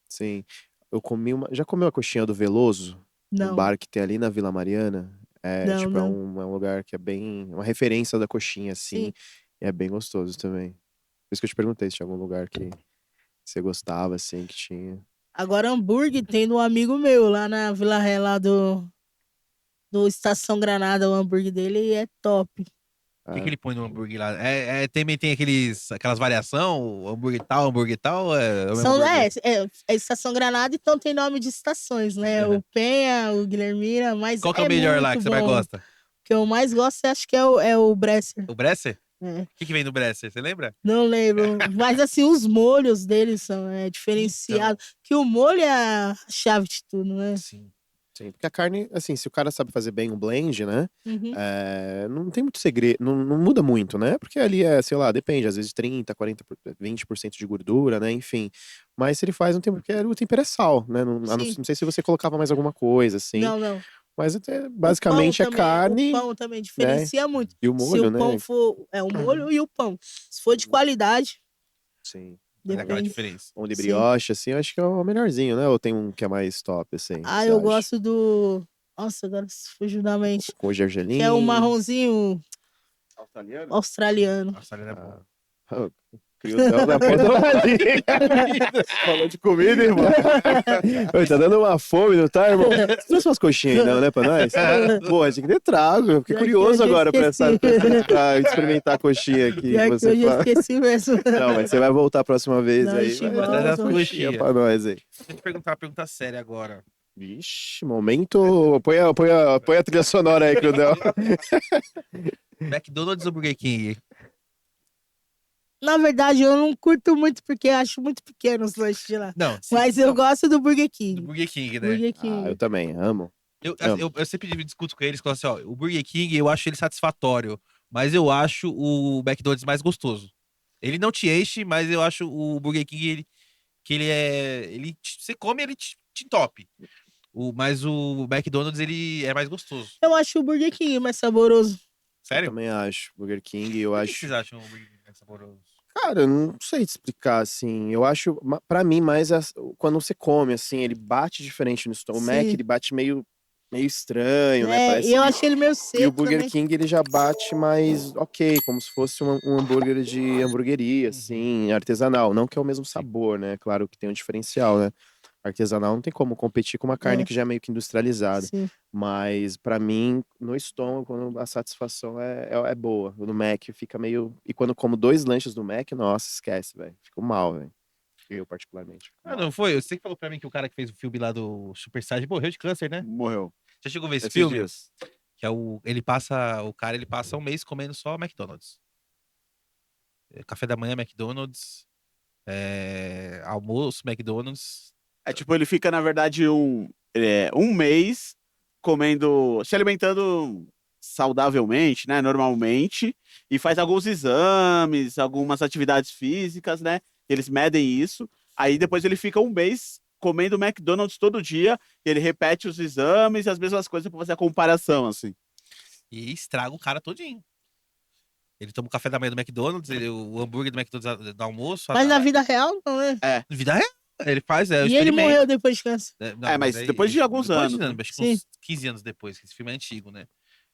Sim. Eu comi uma. Já comeu a coxinha do Veloso? Um Não, bar que tem ali na Vila Mariana? É, não, tipo, não. é um lugar que é bem. Uma referência da coxinha, assim. Sim. E é bem gostoso também. Por isso que eu te perguntei se tinha algum lugar que você gostava, assim, que tinha. Agora, hambúrguer tem um amigo meu lá na Vila Ré, lá do Estação Granada. O hambúrguer dele é top. O que Ah, ele põe no hambúrguer lá? Também tem aquelas variação, hambúrguer tal, ou é o mesmo São, hambúrguer? é Estação Granada, então tem nome de estações, né? Uhum. O Penha, o Guilhermina, mas Qual que é o é melhor lá muito que você mais bom. gosta? O que eu mais gosto, acho que é o Bresser. O Bresser? É. O que vem no Bresser? Você lembra? Não lembro. Mas assim, os molhos deles são diferenciados. Que o molho é a chave de tudo, né? Sim. sim, porque a carne, assim, se o cara sabe fazer bem um blend, né? Uhum. Não tem muito segredo, não muda muito, né? Porque ali sei lá, depende, às vezes 30, 40, 20% de gordura, né? Enfim. Mas se ele faz um tempo, porque o tempero é sal, né? Sim. Não sei se você colocava mais alguma coisa, assim. Não. Mas O basicamente pão é também, carne, o pão também diferencia muito. e o Se molho, o pão né? for. É o molho e o pão. Se for de qualidade, Sim. Faz aquela depende. diferença. Pão de Sim. brioche, assim, eu acho que é o melhorzinho, né? Ou tem um que é mais top, assim? Ah, você eu acha? gosto do. Nossa, agora fugiu da mente. Com gergelim. Que é o marronzinho Australiano? australiano. Nossa, ele é bom. Ah, Criudão na ponta da língua. Falou de comida, irmão. Oi, tá dando uma fome, não tá, irmão? Você trouxe umas coxinhas aí, não, né, pra nós? Pô, a gente tem que ter trago. Eu fiquei Pior que curioso hoje eu agora pra esqueci. experimentar a coxinha aqui que Pior que você hoje eu fala. esqueci mesmo. Não, mas você vai voltar a próxima vez Não, a aí. gente Vai volta. trazer as coxinhas Coxinha. pra nós aí. Deixa eu te perguntar uma pergunta séria agora. Vixe, momento. Põe a trilha sonora aí, Crudel. McDonald's ou Burger King? Na verdade, eu não curto muito porque eu acho muito pequeno os lanches de lá. Não, sim, Mas eu não, gosto do Burger do King. Burger King, né? Burger Ah, King. eu também, amo. Eu sempre discuto com eles, falo assim, ó, o Burger King eu acho ele satisfatório, mas eu acho o McDonald's mais gostoso. Ele não te enche, mas eu acho o Burger King, você come, ele te entope. Mas o McDonald's, ele é mais gostoso. Eu acho o Burger King mais saboroso. Sério? Também acho. Burger King, eu Por que acho. vocês acham o Burger King mais saboroso? Cara, eu não sei te explicar, assim. Eu acho, pra mim, mais quando você come, assim, ele bate diferente no estômago. O Mac, Sim. ele bate meio meio estranho, né? E eu achei ele meio seco E o Burger também. King, ele já bate mais ok, como se fosse um hambúrguer de hamburgueria, assim, artesanal. Não que é o mesmo sabor, né? Claro que tem um diferencial, né? Artesanal não tem como competir com uma carne É. que já é meio que industrializada. Sim. Mas, pra mim, no estômago, quando a satisfação é boa. No Mac fica meio... E quando eu como 2 lanches do Mac, nossa, esquece, velho. Fico mal, velho. Eu, particularmente. fico Ah, mal. não foi? Você que falou pra mim que o cara que fez o filme lá do Super Size morreu de câncer, né? Morreu. Já chegou a ver esse Esses filme? dias. Que é o cara, ele passa um mês comendo só McDonald's. Café da manhã, McDonald's. Almoço, McDonald's. É tipo, ele fica, na verdade, um mês comendo, se alimentando saudavelmente, né? Normalmente, e faz alguns exames, algumas atividades físicas, né? Eles medem isso. Aí depois ele fica um mês comendo McDonald's todo dia, e ele repete os exames e as mesmas coisas pra fazer a comparação, assim. E estraga o cara todinho. Ele toma o café da manhã do McDonald's, o hambúrguer do McDonald's do almoço. Mas na vida real, não é? Vida real. Ele faz, o E ele experimento. morreu depois de câncer. Não, mas aí, depois de alguns depois anos, né? acho que Sim. uns 15 anos depois, que esse filme é antigo, né?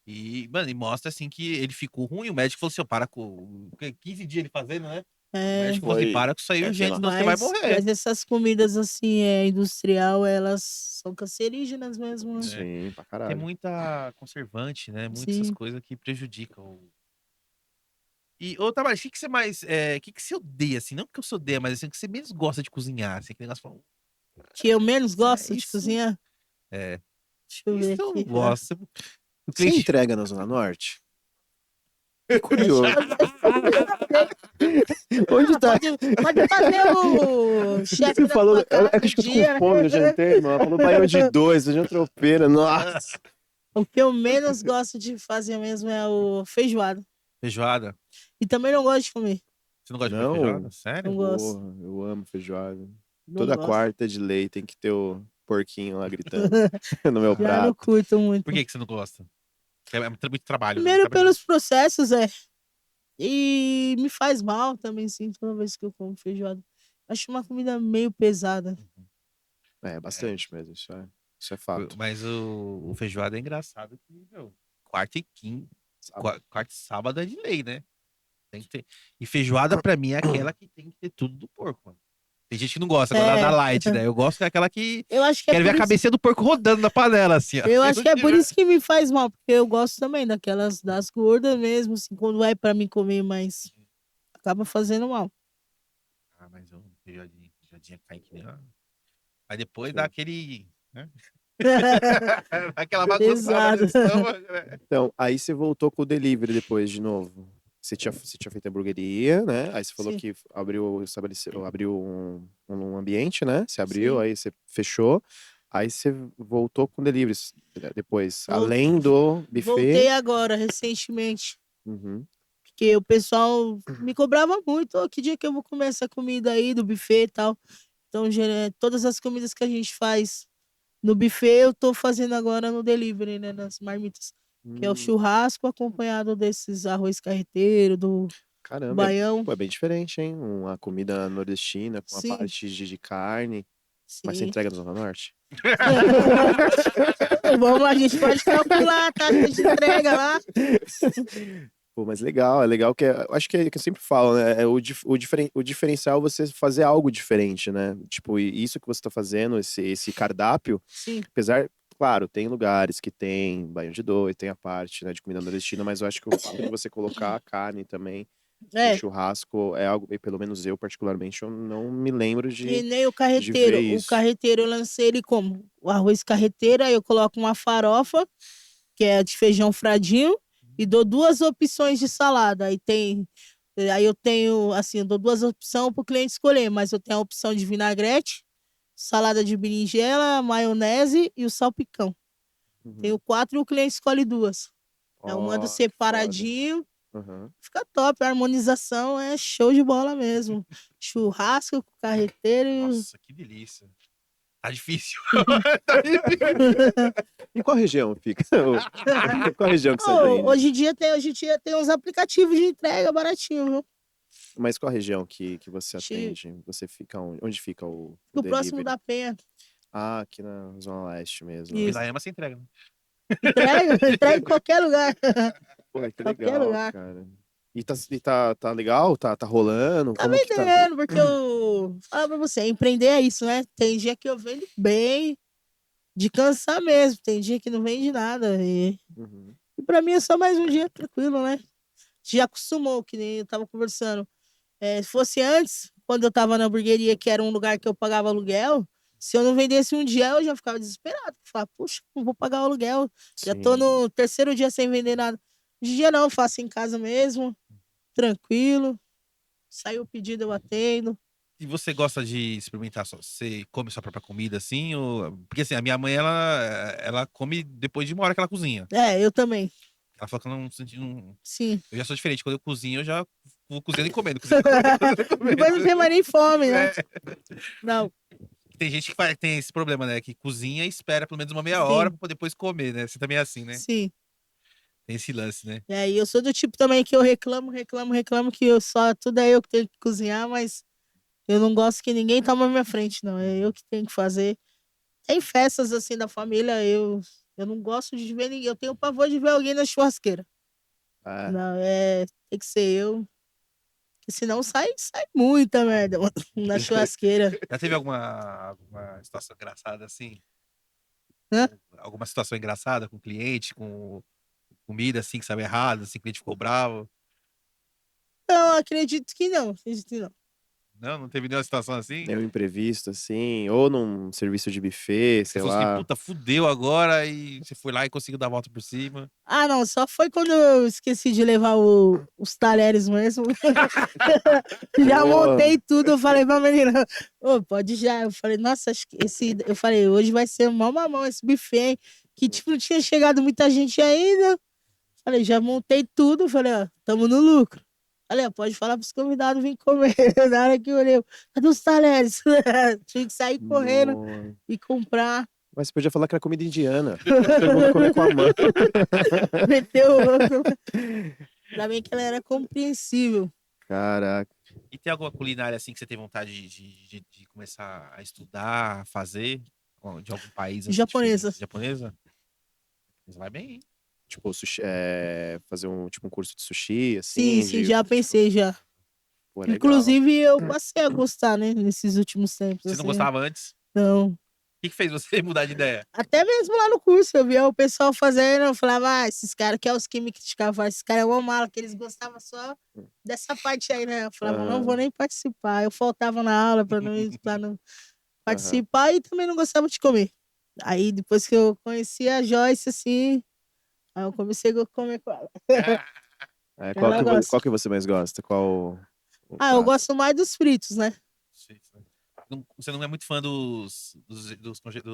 E, mano, e mostra assim que ele ficou ruim. O médico falou assim: ó, para com. 15 dias ele fazendo, né? O É, médico falou assim: Foi- para com isso aí, sei urgente, lá. senão você vai morrer. mas essas comidas assim, industrial, elas são cancerígenas mesmo, né? Sim, pra Tem caralho. muita conservante, né? Muitas Sim. essas coisas que prejudicam. E, ô, Tavares, o que você mais. O que você odeia, assim? Não porque você odeia, mas assim, o que você menos gosta de cozinhar, assim, que negócio fala, Que eu menos gosto de isso- cozinhar. É. Deixa eu ver Isso eu aqui. não gosto. O Você cliente. entrega na Zona Norte? Que curioso. Onde tá? Pode fazer o chefe Você da falou. sua casa É que acho que eu tô um dia, com né? fome, eu jantei, mano. Ela falou baião de 2, feijão tropeira. Nossa. O que eu menos gosto de fazer mesmo é o feijoada. Feijoada. E também não gosto de comer. Você não gosta de Não. comer feijoada? Sério? Não gosto. Porra, eu amo feijoada. Não Toda gosto. quarta de lei tem que ter o porquinho lá gritando no meu Já não prato. curto muito. Por que você não gosta? É muito trabalho. né? Primeiro Trabalho- pelos processos, E me faz mal também, sim, toda vez que eu como feijoada. Acho uma comida meio pesada. É, bastante mesmo, isso é fato. Mas o feijoada é engraçado que, meu, quarta e quinta, Sabe? quarta e sábado é de lei, né? Tem que ter. E feijoada, pra mim, é aquela que tem que ter tudo do porco, mano. Tem gente que não gosta, agora da light, né? Eu gosto daquela que Eu acho que é quero ver por a isso, cabecinha do porco rodando na panela, assim, ó. eu Se acho não que é por tiver- isso que me faz mal, porque eu gosto também daquelas das gordas mesmo, assim, quando é pra mim comer, mas acaba fazendo mal. Ah, mas um feijadinha cai que nem... Aí depois Sim. dá aquele... né? Aquela bagunçada no Pesado. estômago, né? Então, aí você voltou com o delivery depois de novo. Você tinha feito hamburgueria, né? Aí você falou Sim. que abriu um ambiente, né? Você abriu, Sim. aí você fechou. Aí você voltou com deliveries depois. Vol- Além do Voltei buffet. agora, recentemente, Uhum. porque o pessoal me cobrava muito, "Ô, que dia que eu vou comer essa comida aí do buffet e tal. Então, todas as comidas que a gente faz no buffet, eu tô fazendo agora no delivery, né, nas marmitas. Que é o Hum, churrasco acompanhado desses arroz carreteiro, do Caramba, baião. pô, é bem diferente, hein? Uma comida nordestina com a Sim. parte de carne. Mas você Sim. entrega na Zona Norte? Vamos, a gente pode calcular a taxa de entrega lá. Pô, mas legal, é legal que eu acho que é que eu sempre falo, né? O diferencial é você fazer algo diferente, né? Tipo, e isso que você tá fazendo, esse cardápio, Sim. apesar, claro, tem lugares que tem baião de dois, tem a parte, né, de comida nordestina, mas eu acho que o fato de você colocar a carne também, É, o churrasco, é algo, e pelo menos eu, particularmente, eu não me lembro que de nem o ver carreteiro. O isso. carreteiro eu lancei ele como? O arroz carreteiro, aí eu coloco uma farofa, que é de feijão fradinho, e dou 2 opções de salada. Aí eu tenho, assim, eu dou 2 opções para o cliente escolher, mas eu tenho a opção de vinagrete, salada de berinjela, maionese e o salpicão. Uhum. Tenho 4 e o cliente escolhe 2. Eu Ó, mando que separadinho, foda. Uhum. fica top. A harmonização é show de bola mesmo. Churrasco com carreteiro e Nossa, que delícia. Tá difícil. Tá difícil. Em qual região fica? Qual região que você vende? Hoje em dia tem uns aplicativos de entrega baratinho, viu? Mas qual região que você Chi- atende? Você fica onde? Onde fica o O próximo delivery? da Penha. Ah, aqui na Zona Leste mesmo. Isso. Vila Ema você entrega, né? Entrega em qualquer lugar. Pô, que Qualquer legal, lugar. cara. E tá legal? Tá rolando? Tá Como que tá? vendendo, porque eu falo pra você, empreender é isso, né? Tem dia que eu vendo bem, de cansar mesmo. Tem dia que não vende nada. Uhum. E pra mim é só mais um dia tranquilo, né? Já acostumou, que nem eu tava conversando. Se fosse antes, quando eu tava na hamburgueria, que era um lugar que eu pagava aluguel, se eu não vendesse um dia, eu já ficava desesperado. Falava, puxa, não vou pagar o aluguel. Já tô Sim. no terceiro dia sem vender nada. Hoje em dia não, eu faço em casa mesmo, tranquilo. Saiu o pedido, eu atendo. E você gosta de experimentar só? Você come sua própria comida assim? Ou... Porque assim, a minha mãe, ela come depois de uma hora que ela cozinha. Eu também. Ela fala que eu não senti. Sim. Eu já sou diferente. Quando eu cozinho, eu já vou cozinhando e comendo. Cozinhando e comendo. Depois não tem mais nem fome, né? É. Não, Tem gente que tem esse problema, né? Que cozinha e espera pelo menos uma meia Sim. hora pra poder depois comer, né? Você também é assim, né? sim. Tem esse lance, né? E eu sou do tipo também que eu reclamo, que eu só, tudo é eu que tenho que cozinhar, mas eu não gosto que ninguém toma na minha frente, não. É eu que tenho que fazer. Tem festas assim da família, eu não gosto de ver ninguém. Eu tenho pavor de ver alguém na churrasqueira. Ah, Não, tem que ser eu. Porque senão sai muita merda mano, na churrasqueira. Já teve alguma situação engraçada assim? Hã? Alguma situação engraçada com cliente, com comida assim que saiu errado, assim, que o cliente ficou bravo? Não, acredito que não. Acredito que não. Não teve nenhuma situação assim? nenhum imprevisto, assim, ou num serviço de buffet, Você sei falou assim, lá. puta, fudeu agora e você foi lá e conseguiu dar a volta por cima. Ah, não, só foi quando eu esqueci de levar os talheres mesmo. Já Boa. montei tudo, eu falei pra menina, ô, pode já. Eu falei, nossa, acho que eu falei, hoje vai ser mó mamão esse buffet, hein? Que tipo, não tinha chegado muita gente ainda. Falei, já montei tudo, falei, ó, tamo no lucro. Falei, ó, pode falar pros convidados virem comer. Na hora que eu olhei, cadê os talheres? Tinha que sair correndo Nossa. e comprar. Mas você podia falar que era comida indiana. Todo mundo comer com a mão. Meteu o louco. Ainda bem que ela era compreensível. Caraca. E tem alguma culinária assim que você tem vontade de começar a estudar, a fazer? De algum país assim, Japonesa. diferente? Japonesa? Mas vai bem, hein? Tipo, sushi, fazer um curso de sushi, assim. Sim, já pensei já. Pô, legal. Inclusive, eu passei a gostar, né, nesses últimos tempos. Você não assim. gostava antes? Não. O que fez você mudar de ideia? Até mesmo lá no curso, eu via o pessoal fazendo, eu falava, esses caras que é os que me criticavam, esses caras é uma mala, que eles gostavam só dessa parte aí, né? Eu falava, não vou nem participar. Eu faltava na aula pra não participar e também não gostava de comer. Aí, depois que eu conheci a Joyce, assim, aí eu comecei a comer com ela. Ela gosta. Qual que você mais gosta? Qual o Eu prato? gosto mais dos fritos, né? Você não é muito fã dos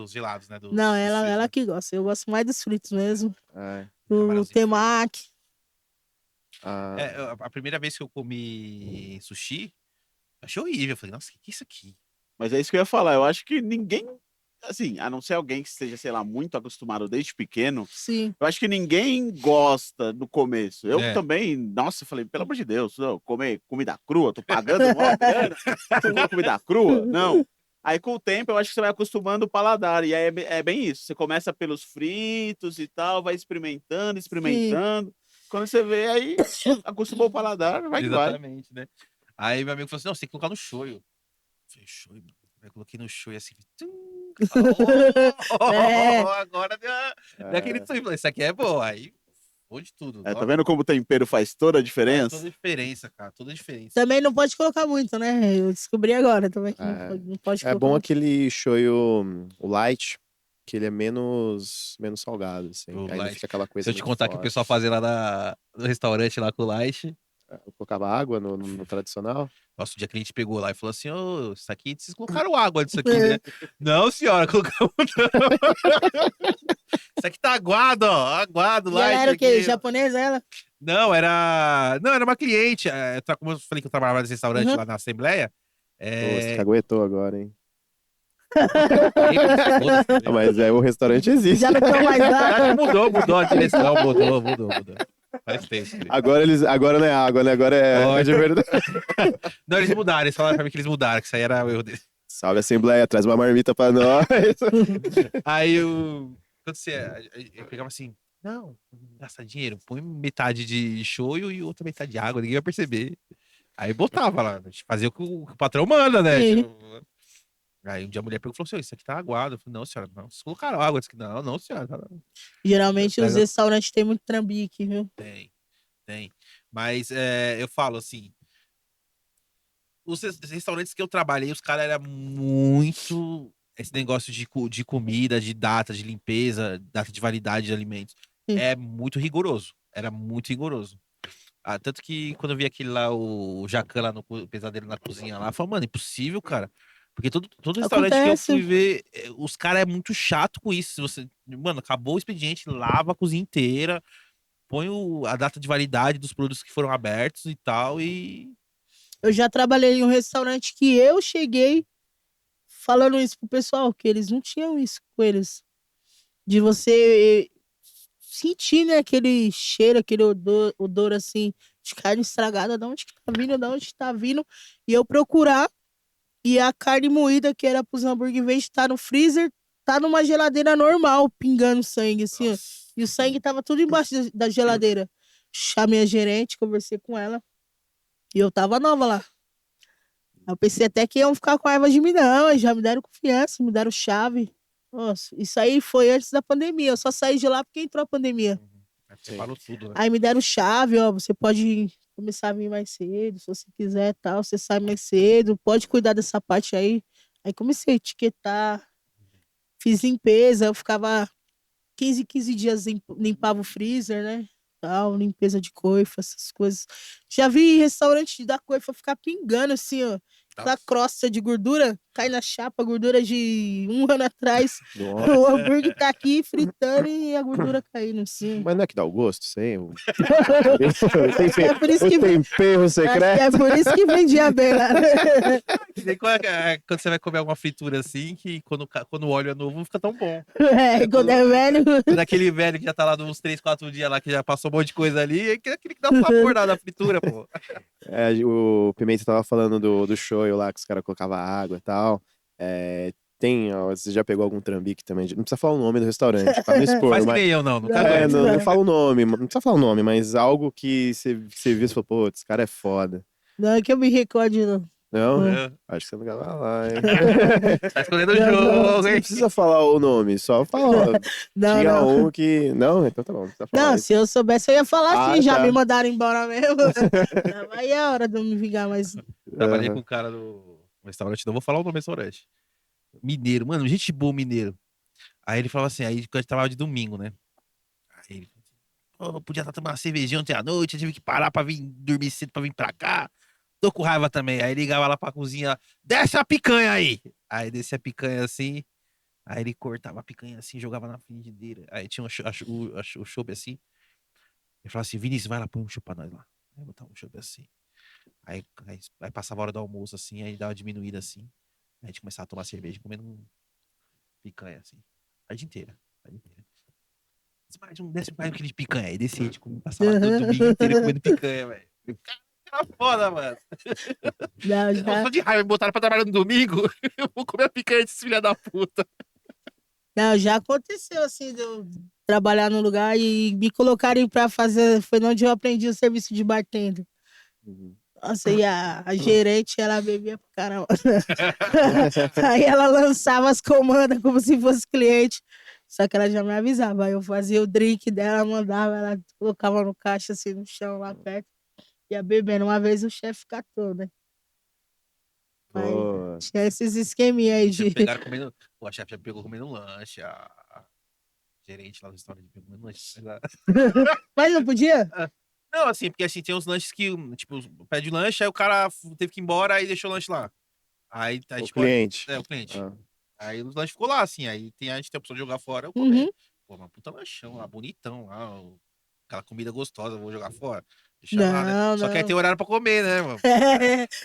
gelados, né? Não, dos ela frios, né? que gosta. Eu gosto mais dos fritos mesmo. Ah, Do Camarãozinho temaki. A primeira vez que eu comi sushi, achei horrível. Eu falei, nossa, o que é isso aqui? Mas é isso que eu ia falar. Eu acho que ninguém, assim, a não ser alguém que esteja, sei lá, muito acostumado desde pequeno, Sim. eu acho que ninguém gosta no começo. Eu É. também, nossa, eu falei, pelo amor de Deus, não, comer comida crua, tô pagando mó grana, comer comida crua? Não. Aí com o tempo eu acho que você vai acostumando o paladar, e aí é bem isso. Você começa pelos fritos e tal, vai experimentando. Quando você vê, aí acostumou o paladar, vai que vai. Exatamente, né? Aí meu amigo falou assim, não, você tem que colocar no shoyu. Eu falei, shoyu, mano. Aí eu coloquei no shoyu assim, É. agora deu aquele sonho. Falei, isso aqui é bom. Aí, vou de tudo. Tá vendo como o tempero faz toda a Faz diferença? toda a diferença, cara. Toda a diferença. Também não pode colocar muito, né? Eu descobri agora também que não pode É colocar bom muito. aquele shoyu, o light, que ele é menos salgado, assim. O Aí não light. fica aquela coisa Se eu te muito contar que o forte. pessoal fazia lá no restaurante lá com o Light. Eu colocava água no tradicional. Nossa, o dia que a gente pegou lá e falou assim: ô, isso aqui, vocês colocaram água disso aqui, né? Não, senhora, colocamos não. Isso aqui tá aguado, ó. Aguado, E Light. ela era o quê? aqui. Japonesa, ela? Não, era uma cliente. Como eu falei que eu trabalhava nesse restaurante Uhum. lá na Assembleia. Pô, você É... caguetou agora, hein? Foda-se, Ah, mas o restaurante existe. Já não tô mais lá. Mudou a direção, mudou. Faz tempo. Felipe. Agora não é água, né? Agora é de verdade. Não, eles mudaram, eles falaram pra mim que eles mudaram, que isso aí era o erro deles. Salve Assembleia, traz uma marmita pra nós. Aí quando eu pegava assim, não gasta dinheiro, põe metade de shoyu e outra metade de água, ninguém vai perceber. Aí botava lá, fazia o que o patrão manda, né? Sim. Tipo, aí um dia a mulher perguntou, falou assim, isso aqui tá aguado. Eu falei, não, senhora, não, vocês colocaram água. Eu disse, não, senhora, tá não. Geralmente os Pega- restaurantes têm muito trambique, viu? Tem. Mas eu falo assim, os restaurantes que eu trabalhei, os caras eram muito. Esse negócio de comida, de data, de limpeza, data de validade de alimentos. Sim. É muito rigoroso. Era muito rigoroso. Ah, tanto que quando eu vi aquele lá, o Jacan lá no Pesadelo na Cozinha lá, eu falei, mano, impossível, cara. Porque todo restaurante que eu Acontece. fui ver, os caras é muito chato com isso. Se você, mano, acabou o expediente, lava a cozinha inteira, põe a data de validade dos produtos que foram abertos e tal, e Eu já trabalhei em um restaurante que eu cheguei falando isso pro pessoal, que eles não tinham isso com eles. De você sentir, né, aquele cheiro, aquele odor assim, de carne estragada, de onde que tá vindo, de onde tá vindo. E eu procurar, e a carne moída que era pros hambúrguer, em vez de estar no freezer, tá numa geladeira normal, pingando sangue, assim, ó. nossa. E o sangue tava tudo embaixo da geladeira. Chamei a gerente, conversei com ela. E eu tava nova lá. Aí eu pensei até que iam ficar com raiva de mim, não. Eles já me deram confiança, me deram chave. Nossa, isso aí foi antes da pandemia. Eu só saí de lá porque entrou a pandemia. Aí preparou tudo, né? Aí me deram chave, ó. Você pode começar a vir mais cedo, se você quiser tal. Você sai mais cedo, pode cuidar dessa parte aí. Aí comecei a etiquetar, fiz limpeza. Eu ficava 15 dias, limpava o freezer, né? Tal, limpeza de coifa, essas coisas. Já vi restaurante da coifa ficar pingando assim, ó. Aquela Nossa. crosta de gordura, cai na chapa, gordura de um ano atrás. Nossa. O hambúrguer tá aqui fritando e a gordura caindo assim. Mas não é que dá o gosto, sei. O É por isso que tempero acho que secreto. é por isso que vendia bem lá. Né? Que nem quando você vai comer alguma fritura assim, que quando o óleo é novo, não fica tão bom. É, quando é velho. Quando aquele velho que já tá lá uns 3, 4 dias lá, que já passou um monte de coisa ali, é aquele que dá um sabor da fritura, pô. É, o Pimenta tava falando do shoyu lá, que os caras colocavam água e tal. É, ó, você já pegou algum trambique também? Não precisa falar o nome do restaurante, pra não expor. Faz que mas, nem eu, não. Nunca é, aguento. não fala o nome, não precisa falar o nome, mas algo que você viu e falou, pô, esse cara é foda. Não é que eu me recorde, não. Não? É, Acho que você não vai lá, hein? tá escondendo o Não, jogo, Você não hein? precisa falar o nome, só fala. Não, Tinha não. um que. Não, então tá bom. Não precisa falar Não, isso. se eu soubesse, eu ia falar assim, Ah, já tá. me mandaram embora mesmo. Aí é a hora de eu me vingar, mas. Trabalhei com Aham. um cara no restaurante, não vou falar o nome do restaurante. Mineiro, mano, gente boa, mineiro. Aí ele falava assim, aí a gente trabalhava de domingo, né? Aí ele falou assim, "Pô, podia estar tomando uma cervejinha ontem à noite, eu tive que parar pra vir dormir cedo pra vir pra cá. Tô com raiva também. Aí ligava lá pra cozinha, desce a picanha aí. Aí descia a picanha assim, aí ele cortava a picanha assim, jogava na frigideira. Aí tinha o chopp assim. Ele falava assim, Vinícius, vai lá, põe um chopp pra nós lá. Aí botava um chopp assim. Aí passava a hora do almoço assim, aí dava uma diminuída assim. Aí a gente começava a tomar cerveja comendo picanha assim. A tarde inteira. A tarde inteira. Desce mais um quilo de picanha. Aí descia, a gente passava todo domingo inteiro comendo picanha, velho. Cara, era foda, mano. Não, Eu já, sou de raiva, me botaram pra trabalhar no domingo. Eu vou comer a picanha desses filha da puta. não, já aconteceu assim, de eu trabalhar num lugar e me colocarem pra fazer. Foi onde eu aprendi o serviço de bartender. Uhum. Nossa, e a gerente, ela bebia pra caramba. Aí ela lançava as comandas como se fosse cliente. Só que ela já me avisava. Aí eu fazia o drink dela, mandava, ela colocava no caixa, assim, no chão, lá perto. Ia bebendo. Uma vez o chefe catou, né? Aí Pô, tinha esses esqueminha aí de... Pegaram comendo. Pô, a chefe já pegou comendo um lanche. A gerente lá do restaurante pegou comendo lanche. Mas não podia? Não, assim, porque assim, tem uns lanches que, tipo, pede lanche, aí o cara teve que ir embora, aí deixou o lanche lá. Aí a o gente cliente. É, o cliente. Ah. Aí os lanches ficou lá, assim, aí a gente tem a opção de jogar fora, eu comer. Uhum. Pô, uma puta lanchão lá, bonitão lá, aquela comida gostosa, eu vou jogar fora. Deixa lá, né? Não, Só que aí não. tem horário pra comer, né, mano?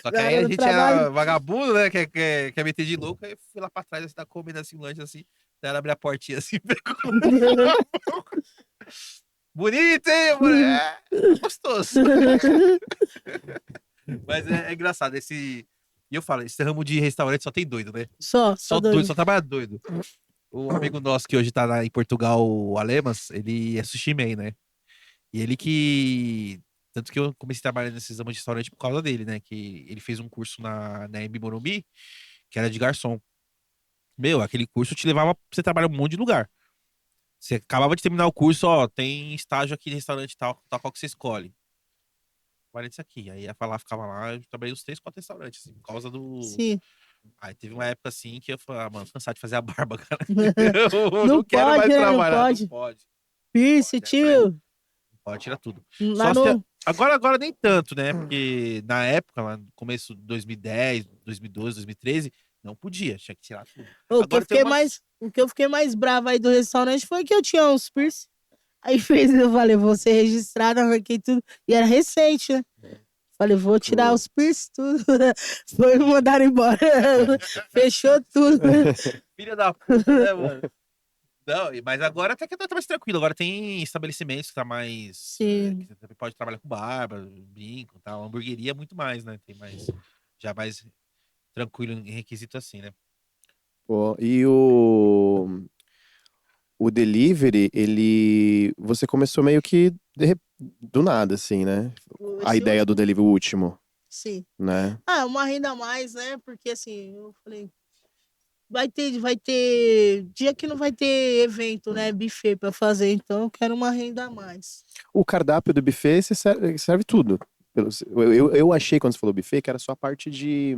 Só que Na aí hora a do gente trabalho. é vagabundo, né? Quer meter de louco, aí fui lá pra trás, assim, tá comendo assim, lanche assim. Daí ela abre a portinha assim, pegou. Bonito, hein, mulher? Gostoso. Mas é engraçado, E eu falo, esse ramo de restaurante só tem doido, né? Só Só doido. doido, só trabalha doido. O amigo nosso que hoje tá em Portugal, o Alemas, ele é sushi man, né? E ele que. Tanto que eu comecei a trabalhar nesses ramos de restaurante por causa dele, né? Que ele fez um curso na Embi Morumbi, que era de garçom. Meu, aquele curso te levava pra você trabalhar em um monte de lugar. Você acabava de terminar o curso, ó, tem estágio aqui de restaurante tal, tal qual que você escolhe. Trabalhei disso aqui. Aí ia falar, ficava lá, eu trabalhei uns 3, 4 restaurantes, assim, por causa do. Sim. Aí teve uma época assim que eu falei, ah, mano, cansado de fazer a barba, cara. Eu Não não quero pode, mais né? Não trabalhar. Não pode. pode. Piercing, Pode, aí eu falei, tio. pode tirar tudo. Lá Só se. no. Agora nem tanto, né? Porque na época, lá no começo de 2010, 2012, 2013, não podia, tinha que tirar tudo. O que eu Agora tem fiquei umas. mais. O que eu fiquei mais bravo aí do restaurante foi que eu tinha uns piercing. Aí fez, eu falei, vou ser registrado, arranquei tudo. E era recente, né? Falei, vou tirar os piercing, tudo. Foi me mandaram embora. Fechou tudo. Filha da puta, né, mano? Não, mas agora até que tá mais tranquilo. Agora tem estabelecimentos que tá mais. Sim. Que você também pode trabalhar com barba, brinco e tal. Hamburgueria muito mais, né? Tem mais. Já mais tranquilo em requisito assim, né? Pô, e o delivery, ele. Você começou meio que do nada, assim, né? A Esse ideia do último, delivery último, sim. né? Ah, uma renda a mais, né? Porque assim, eu falei, vai ter dia que não vai ter evento, né? Buffet pra fazer, então eu quero uma renda a mais. O cardápio do buffet você serve tudo. Eu achei quando você falou buffet que era só a parte de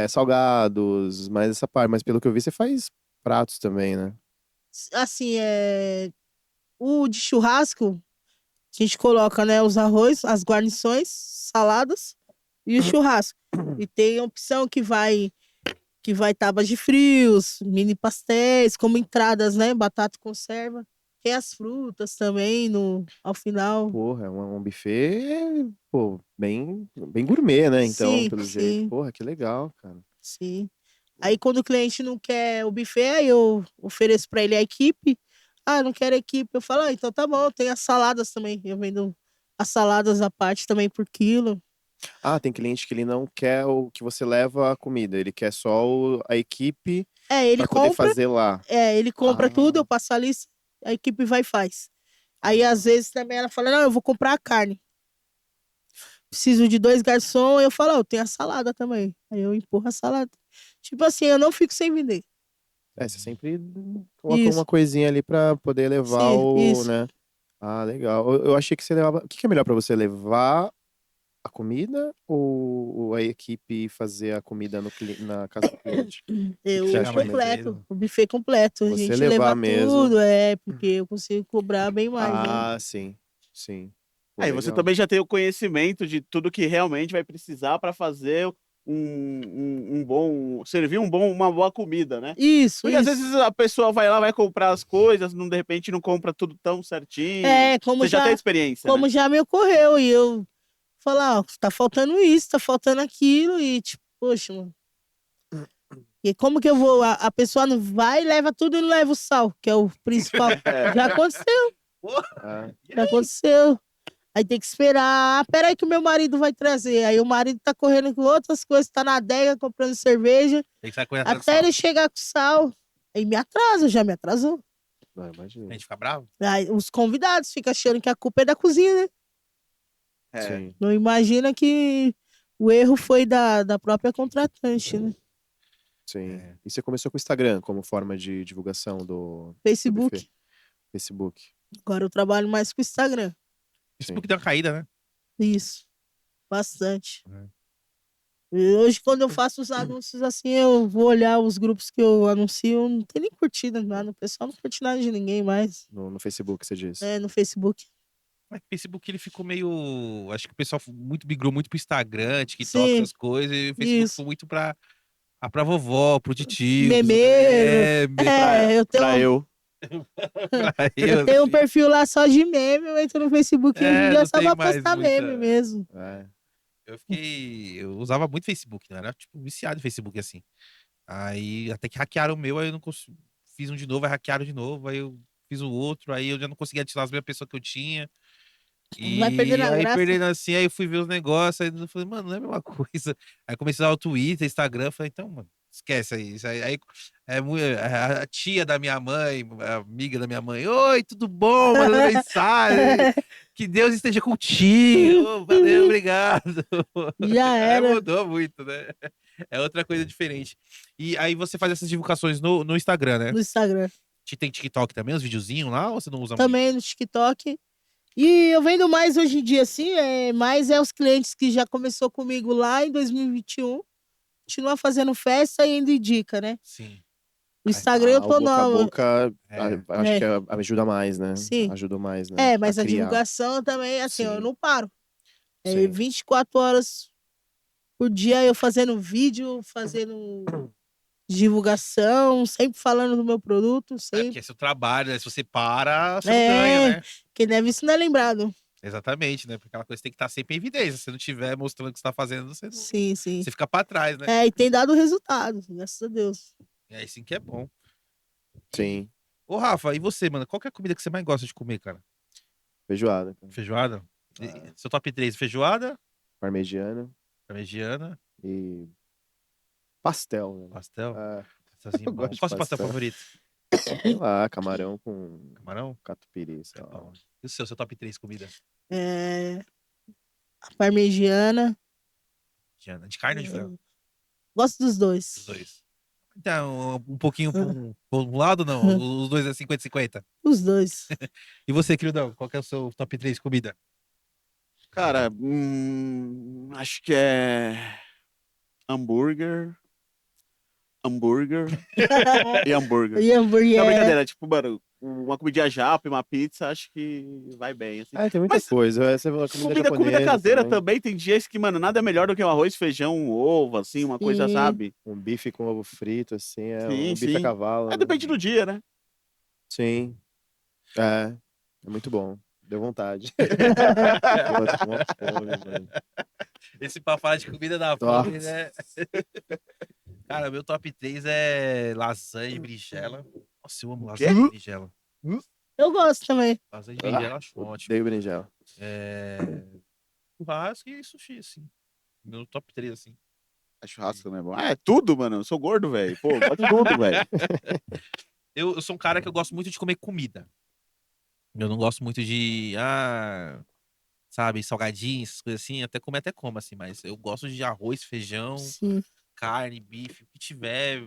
salgados, mas essa parte. Mas pelo que eu vi, você faz pratos também, né? Assim, o de churrasco, a gente coloca, né, os arroz, as guarnições, saladas e o churrasco. E tem a opção que vai tábuas de frios, mini pastéis, como entradas, né, batata e conserva. Tem as frutas também ao final. Porra, é um buffet, pô, bem gourmet, né? Então, Sim, pelo jeito. sim, Porra, que legal, cara. sim. Aí quando o cliente não quer o buffet, aí eu ofereço para ele a equipe. Ah, não quero a equipe. Eu falo, ah, então tá bom, tem as saladas também. Eu vendo as saladas à parte também por quilo. Ah, tem cliente que ele não quer o que você leva a comida, ele quer só a equipe É, ele pra poder compra, fazer lá. ele compra tudo, Ah, eu passo a lista, a equipe vai e faz. Aí às vezes também ela fala, não, eu vou comprar a carne. Preciso de 2 garçons, eu falo, eu tenho a salada também. Aí eu empurro a salada. Tipo assim, eu não fico sem vender. você sempre coloca Isso, uma coisinha ali pra poder levar sim, o, isso. né? Ah, legal. Eu achei que você levava. O que que é melhor pra você levar a comida ou a equipe fazer a comida na casa do cliente? O que que você Eu Chegar acha mais melhor? completo, cedo. o buffet completo. A Você gente levar leva mesmo. tudo, porque eu consigo cobrar bem mais, né? Ah, sim, sim. Pô, Aí você legal. também já tem o conhecimento de tudo que realmente vai precisar para fazer uma boa comida, né? Isso, Porque às isso. vezes a pessoa vai lá, vai comprar as coisas, não, de repente não compra tudo tão certinho. É, como Você já tem já, experiência, né? como já me ocorreu, e eu falar, ó, tá faltando isso, tá faltando aquilo, e tipo, poxa, mano. E como que eu vou? A pessoa não vai, leva tudo e não leva o sal, que é o principal. Já aconteceu, Ah, já aconteceu. Aí tem que esperar. Ah, peraí que o meu marido vai trazer. Aí o marido tá correndo com outras coisas, tá na adega comprando cerveja. Tem que sair correndo atrás do Até sal. ele chegar com sal. Aí me atrasa, já me atrasou. não, A imagina. gente fica bravo. Aí os convidados ficam achando que a culpa é da cozinha, né? É. Sim, Não imagina que o erro foi da própria contratante, né? sim. É. E você começou com o Instagram como forma de divulgação do buffet? Facebook. Facebook. Agora eu trabalho mais com o Instagram. O Sim. Facebook deu uma caída, né? Isso. Bastante. É. E hoje, quando eu faço os anúncios assim, eu vou olhar os grupos que eu anuncio, não tem nem curtida, nada. O pessoal não curte nada de ninguém mais. No Facebook, você diz. No Facebook. Mas o Facebook ele ficou meio. Acho que o pessoal migrou muito pro Instagram, TikTok, Sim, essas coisas. E o Facebook isso. ficou muito pra vovó, pro tio, Memeiro. Pra, Eu tenho, pra eu. pra eu eu, tenho um assim. perfil lá só de meme, eu entro no Facebook hoje em dia Não só tem pra mais postar meme muita. mesmo. É. Eu usava muito Facebook, né? Era tipo viciado em Facebook assim. Aí até que hackearam o meu, aí eu não consegui. Fiz um de novo, aí hackearam de novo, aí eu fiz o outro, aí eu já não conseguia ativar as mesmas pessoas que eu tinha. Vai perdendo a aí graça. perdendo assim, aí eu fui ver os negócios, aí eu falei, mano, não é a mesma coisa. Aí comecei a usar o Twitter, Instagram, falei, então, mano, esquece aí. Isso aí a tia da minha mãe, a amiga da minha mãe, oi, tudo bom? Mandando mensagem. Que Deus esteja contigo. Valeu, obrigado. Já Aí era. mudou muito, né? É outra coisa diferente. E aí você faz essas divulgações no Instagram, né? No Instagram. Tem TikTok também, os videozinhos lá, ou você não usa muito? Também no TikTok. E eu vendo mais hoje em dia, assim, mais os clientes que já começou comigo lá em 2021. Continua fazendo festa e indo em dica, né? Sim. O Instagram eu O tô boca a nova. boca, acho É. que ajuda mais, né? Sim. Ajuda mais, né? Mas a criar. divulgação também, assim, eu Sim. não paro. Sim. 24 horas por dia eu fazendo vídeo, fazendo divulgação, sempre falando do meu produto, Porque sempre. é seu trabalho, né? Se você para, você não ganha, né? Quem deve isso não é lembrado. Exatamente, né? Porque aquela coisa tem que estar sempre em evidência. Se você não estiver mostrando o que você tá fazendo, você, não, Sim. você fica pra trás, né? E tem dado resultado, graças a Deus. E aí sim que é bom. Sim. Ô, Rafa, e você, mano? Qual que é a comida que você mais gosta de comer, cara? Feijoada. Cara. Feijoada? Seu top 3, feijoada, Parmegiana parmegiana, e pastel, né? pastel. Eu gosto de Qual é o seu pastel pastel. favorito? Sei lá, camarão com Camarão? catupiry, sei lá. Bom. E o seu top 3 comida? A parmegiana. De carne ou de frango? Gosto dos dois. Os dois. Então, um pouquinho pra um lado, não? Os dois é 50-50. Os dois. E você, queridão, qual que é o seu top 3 comida? Cara, acho que é hambúrguer e hambúrguer. E hambúrguer. Não, brincadeira, tipo, mano, uma comidinha japa e uma pizza, acho que vai bem, assim. Tem muita Mas coisa. Essa é uma comida japonesa caseira também, tem dias que, mano, nada é melhor do que um arroz, feijão, um ovo, assim, uma coisa, Sim. sabe? Um bife com ovo frito, assim, Sim, um bife a cavalo. né? Depende do dia, né? Sim. É muito bom. Deu vontade. Eu tô com uma fome, mano. Esse pra falar de comida da fome, né? Cara, meu top 3 é lasanha de berinjela. Nossa, eu amo lasanha de berinjela. Eu gosto também. Lasanha de berinjela acho ótimo. Dei berinjela. Churrasco e sushi, assim. Meu top 3, assim. Churrasco também é bom. É tudo, mano. Eu sou gordo, velho. Pô, pode tudo, velho. Eu sou um cara que eu gosto muito de comer comida. Eu não gosto muito de, sabe, salgadinhos, essas coisas assim. Até como, assim. Mas eu gosto de arroz, feijão, Sim. carne, bife, o que tiver.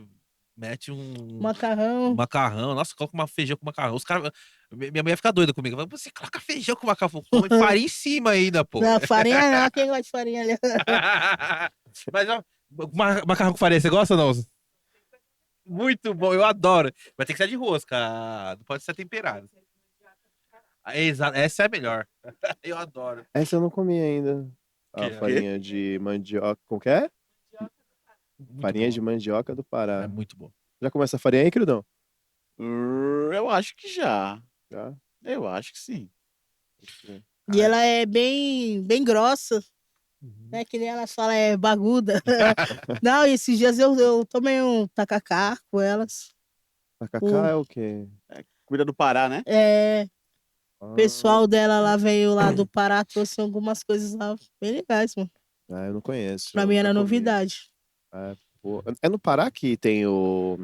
Mete um Macarrão. Nossa, coloca uma feijão com macarrão. Os caras. Minha mulher fica doida comigo. Fala, você coloca feijão com macarrão. Põe farinha em cima ainda, pô. Não, farinha não. Quem gosta de farinha ali? Mas, ó, macarrão com farinha, você gosta ou não? Muito bom, eu adoro. Vai ter que ser de rosca. Não pode ser temperado. Exato, essa é a melhor. Eu adoro. Essa eu não comi ainda. A Que? farinha de mandioca. Como que é? Muito Farinha bom. de mandioca do Pará. É muito bom. Já começa a farinha aí, queridão? Eu acho que já. Já? Eu acho que sim. E ela é bem grossa. Né? Que nem elas falam, é baguda. Não, esses dias eu tomei um tacacá com elas. Tacacá é o quê? Comida do Pará, né? O pessoal dela lá veio lá do Pará, trouxe algumas coisas lá bem legais, mano. Eu não conheço. Pra mim era nunca comi. novidade. É no Pará que tem o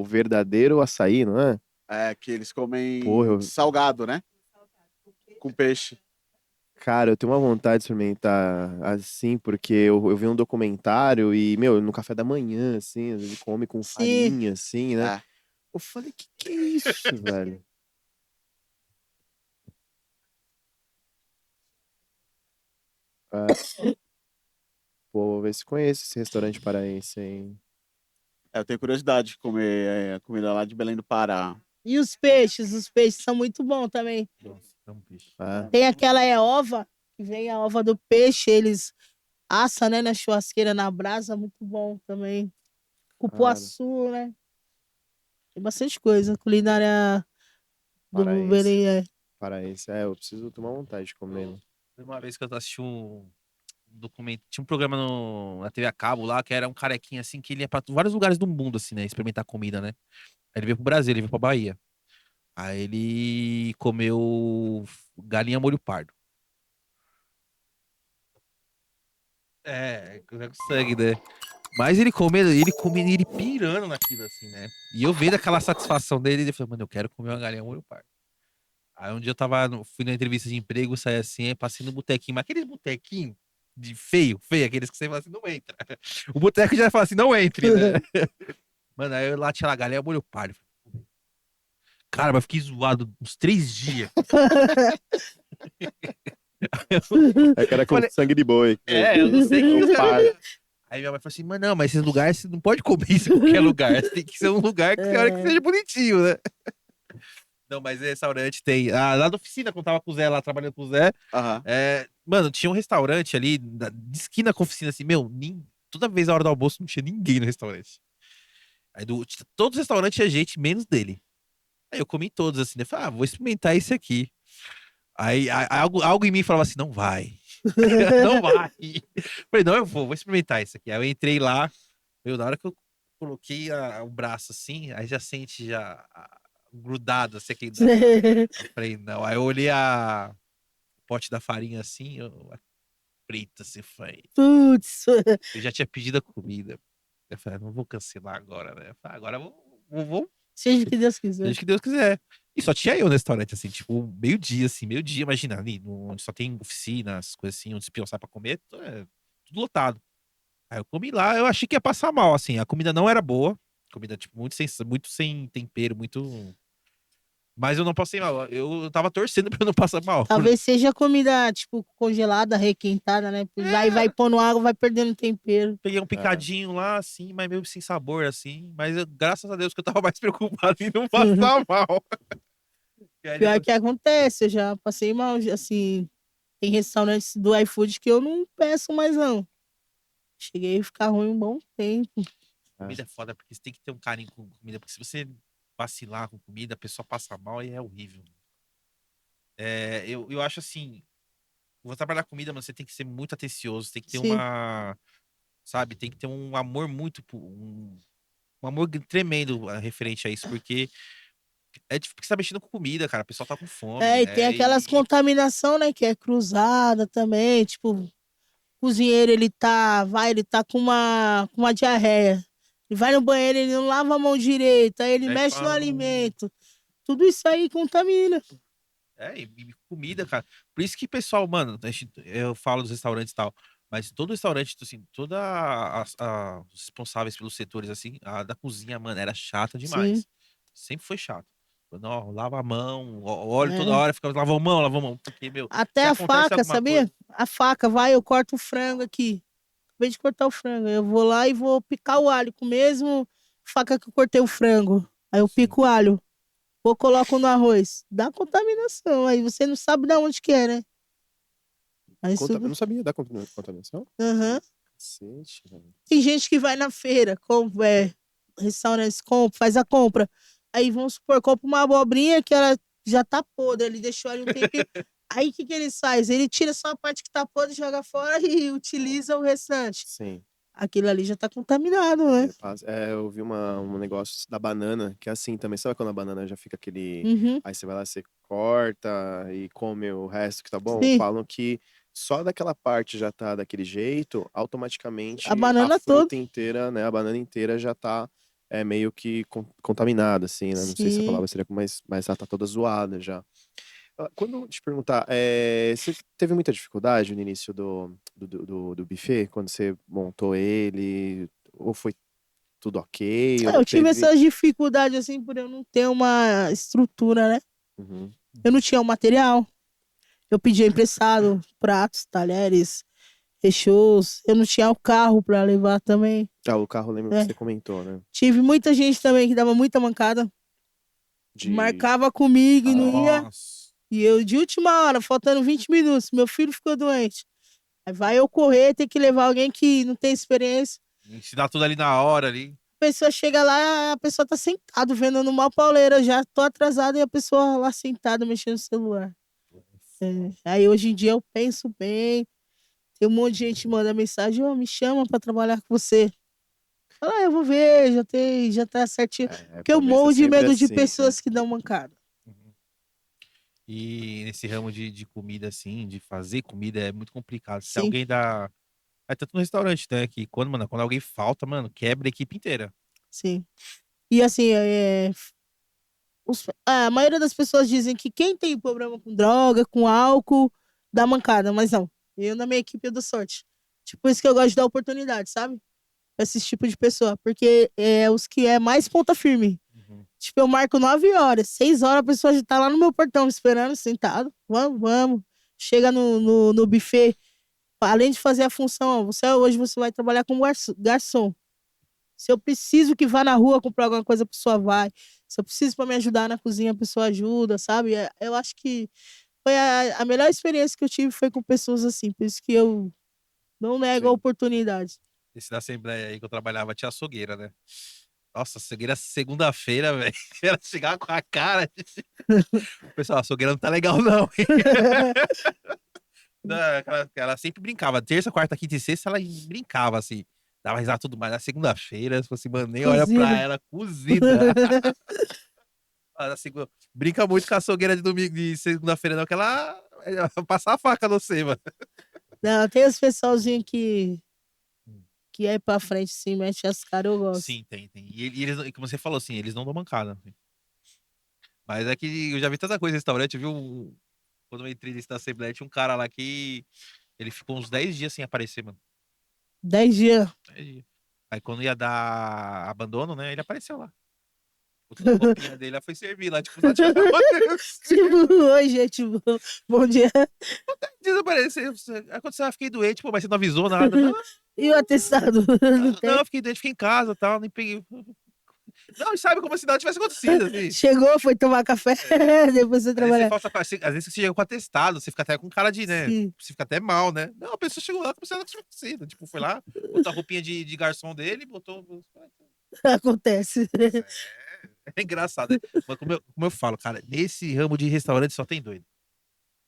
verdadeiro açaí, não é? É, que eles comem Porra, salgado, né? Com peixe. Cara, eu tenho uma vontade de experimentar assim, porque eu vi um documentário e, meu, no café da manhã, assim, ele come com farinha, assim, né? É. Eu falei, que é isso, velho? Pô, vou ver se conheço esse restaurante paraense, hein? Eu tenho curiosidade de comer a comida lá de Belém do Pará. E os peixes são muito bons também. Nossa, é um peixe. Tem aquela ova, que vem a ova do peixe, eles assam, né, na churrasqueira, na brasa, muito bom também. Cupuaçu, né? Tem bastante coisa. Culinária do Paraense. Belém. Paraense. Eu preciso tomar vontade de comer. Né? Uma vez que eu assisti um documento, tinha um programa na TV a cabo lá, que era um carequinha assim, que ele ia pra vários lugares do mundo, assim, né? Experimentar comida, né? Aí ele veio pro Brasil, ele veio pra Bahia. Aí ele comeu galinha molho pardo. Com sangue, né? Mas ele comendo, ele pirando naquilo, assim, né? E eu vendo aquela satisfação dele, ele falou, mano, eu quero comer uma galinha molho pardo. Aí um dia eu fui na entrevista de emprego, saí assim, aí passei no botequinho, mas aqueles botequinhos de feio, aqueles que você fala assim, não entra. O boteco já fala assim, não entre, né? Mano, aí eu lá tinha lá, galinha molho pardo. Cara, mas fiquei zoado uns 3 dias. É cara com Falei, sangue de boi. eu não sei o que os Par. caras. Aí minha mãe falou assim, mas não, mas esses lugares você não pode comer isso em qualquer lugar. Tem que ser um lugar que, hora que seja bonitinho, né? Não, mas restaurante tem. Ah, lá da oficina, quando tava com o Zé, lá trabalhando com o Zé, Aham. mano, tinha um restaurante ali, de esquina com a oficina, assim, meu, toda vez na hora do almoço não tinha ninguém no restaurante. Aí todos os restaurantes tinha gente, menos dele. Aí eu comi todos, assim, né? Falei, vou experimentar esse aqui. Aí algo em mim falava assim, não vai. Não vai. Falei, não, eu vou experimentar isso aqui. Aí eu entrei lá, na hora que eu coloquei o braço assim, aí já sente grudado, assim, aquele eu falei, não. Aí eu olhei o pote da farinha assim, preta, assim, foi. Putz. Eu já tinha pedido a comida. Eu falei, não vou cancelar agora, né? Eu falei, agora eu vou, Seja o que Deus quiser. seja o que Deus quiser. E só tinha eu no restaurante, assim, tipo, meio-dia, assim, meio-dia, imagina, ali, onde só tem oficinas, coisas assim, onde os peões saem pra comer, tudo lotado. Aí eu comi lá, eu achei que ia passar mal, assim, a comida não era boa, comida, tipo, muito sem tempero, muito... Mas eu não passei mal, eu tava torcendo pra eu não passar mal. Talvez seja comida, tipo, congelada, requentada, né? Aí vai pondo água, vai perdendo tempero. Peguei um picadinho lá, assim, mas meio sem sabor, assim, mas graças a Deus que eu tava mais preocupado em não passar mal. E aí Pior depois... que acontece, eu já passei mal, assim, tem restaurantes do iFood que eu não peço mais, não. Cheguei a ficar ruim um bom tempo. Comida é foda, porque você tem que ter um carinho com comida, porque se você vacilar com comida, a pessoa passa mal e é horrível. Eu acho assim, vou trabalhar comida, mas você tem que ser muito atencioso, tem que ter Sim. sabe, tem que ter um amor um amor tremendo referente a isso, porque porque você tá mexendo com comida, cara, o pessoal tá com fome, E tem aquelas contaminação, né, que é cruzada também, tipo, o cozinheiro, ele tá com uma diarreia. Ele vai no banheiro, ele não lava a mão direito, aí ele aí mexe no fala, alimento. Tudo isso aí contamina. e comida, cara. Por isso que pessoal, mano, eu falo dos restaurantes e tal, mas todo restaurante, assim, os responsáveis pelos setores, assim, a da cozinha, mano, era chata Sim. demais. Sempre foi chato. Não, lava a mão, olha toda É. hora, fica, lava a mão, porque, meu, Até se a acontece faca, alguma coisa. sabia? A faca, vai, eu corto o frango aqui. Acabei de cortar o frango. Eu vou lá e vou picar o alho com o mesmo faca que eu cortei o frango. Aí eu Sim. pico o alho. Vou coloco no arroz. Dá contaminação. Aí você não sabe de onde que é, né? Mas Eu tudo. não sabia da contaminação. Aham. Cacete, velho. Tem gente que vai na feira, restaurantes, faz a compra. Aí vamos supor, compra uma abobrinha que ela já tá podre, ele deixou ali um tempinho. Aí o que eles fazem? Ele tira só a parte que tá podre, joga fora e utiliza o restante. Sim. Aquilo ali já tá contaminado, né? Eu vi um negócio da banana, que é assim também. Sabe quando a banana já fica aquele. Uhum. Aí você vai lá, você corta e come o resto que tá bom? Sim, Falam que só daquela parte já tá daquele jeito, automaticamente a a banana toda. fruta inteira, né? A banana inteira já tá meio que contaminada, assim, né? Não sei se a Sim. palavra seria, mas ela tá toda zoada já. Quando eu te perguntar, você teve muita dificuldade no início do buffet, quando você montou ele, ou foi tudo ok, ou Eu tive teve... essas dificuldades assim por eu não ter uma estrutura, né? Uhum. Eu não tinha o material. Eu pedia emprestado pratos, talheres, fechous. Eu não tinha o carro para levar também. O carro, lembro que Né? você comentou, né? Tive muita gente também que dava muita mancada. De... Marcava comigo e não ia. Nossa. E eu, de última hora, faltando 20 minutos, meu filho ficou doente. Aí vai eu correr, ter que levar alguém que não tem experiência. Ensinar tudo ali na hora ali. A pessoa chega lá, a pessoa tá sentada, vendo no mal pauleira. Já tô atrasada e a pessoa lá sentada, mexendo no celular. Aí hoje em dia eu penso bem. Tem um monte de gente que manda mensagem, me chama pra trabalhar com você. Fala, eu vou ver, já tá certinho. Porque eu começo morro de sempre medo de assim, né? pessoas que dão mancada. Uhum. E nesse ramo de comida, assim, de fazer comida, é muito complicado. Se Sim. alguém dá É tanto no restaurante, né? Que quando alguém falta, mano, quebra a equipe inteira. Sim. E assim, a maioria das pessoas dizem que quem tem problema com droga, com álcool, dá mancada, mas não. Eu, na minha equipe, eu dou sorte. Tipo, isso que eu gosto de dar oportunidade, sabe? Pra esse tipo de pessoa. Porque é os que é mais ponta firme. Tipo, eu marco 9 horas, 6 horas, a pessoa já tá lá no meu portão esperando, sentado. Vamos, vamos. Chega no buffet. Além de fazer a função, ó, hoje você vai trabalhar como garçom. Se eu preciso que vá na rua comprar alguma coisa, a pessoa vai. Se eu preciso para me ajudar na cozinha, a pessoa ajuda, sabe? Eu acho que foi a melhor experiência que eu tive foi com pessoas assim. Por isso que eu não nego a Sim. oportunidade. Esse da Assembleia aí que eu trabalhava tinha açougueira, né? Nossa, açougueira segunda-feira, velho. Ela chegava com a cara. Pessoal, a açougueira não tá legal, não, hein? Não, ela sempre brincava. Terça, quarta, quinta e sexta, ela brincava, assim. Dava risada tudo mais. Na segunda-feira, se fosse, mano, nem olha pra Cozida. ela, cozida. Brinca muito com a açougueira de domingo, de segunda-feira, não, que ela passa a faca no você, mano. Não, tem os pessoalzinhos que é pra frente, sim, mexe as caras, eu gosto. Sim, tem. E eles, como você falou, assim, eles não dão mancada. Assim. Mas é que eu já vi tanta coisa em restaurante, viu? Quando eu entrei nesse da Assembleia, tinha um cara lá que ele ficou uns 10 dias sem aparecer, mano. 10 dias. 10 dias. Aí quando ia dar abandono, né, ele apareceu lá. Botou a roupinha dele, lá foi servir lá, tipo, nada tinha acontecido. Tipo, oi, gente, bom dia. Desapareceu. Aconteceu, eu fiquei doente, pô, mas você não avisou nada. Não, E o atestado? Não tem? não, eu fiquei doente, fiquei em casa e tal, nem peguei. Não, e sabe como se nada tivesse acontecido, assim. Chegou, foi tomar café, depois foi Às vezes, trabalhar. às vezes você chega com atestado, você fica até com cara de, né? Sim. Você fica até mal, né? Não, a pessoa chegou lá como se nada tivesse acontecido. Tipo, foi lá, botou a roupinha de garçom dele, botou. Acontece. É engraçado, né? Mas como eu falo, cara, nesse ramo de restaurante só tem doido.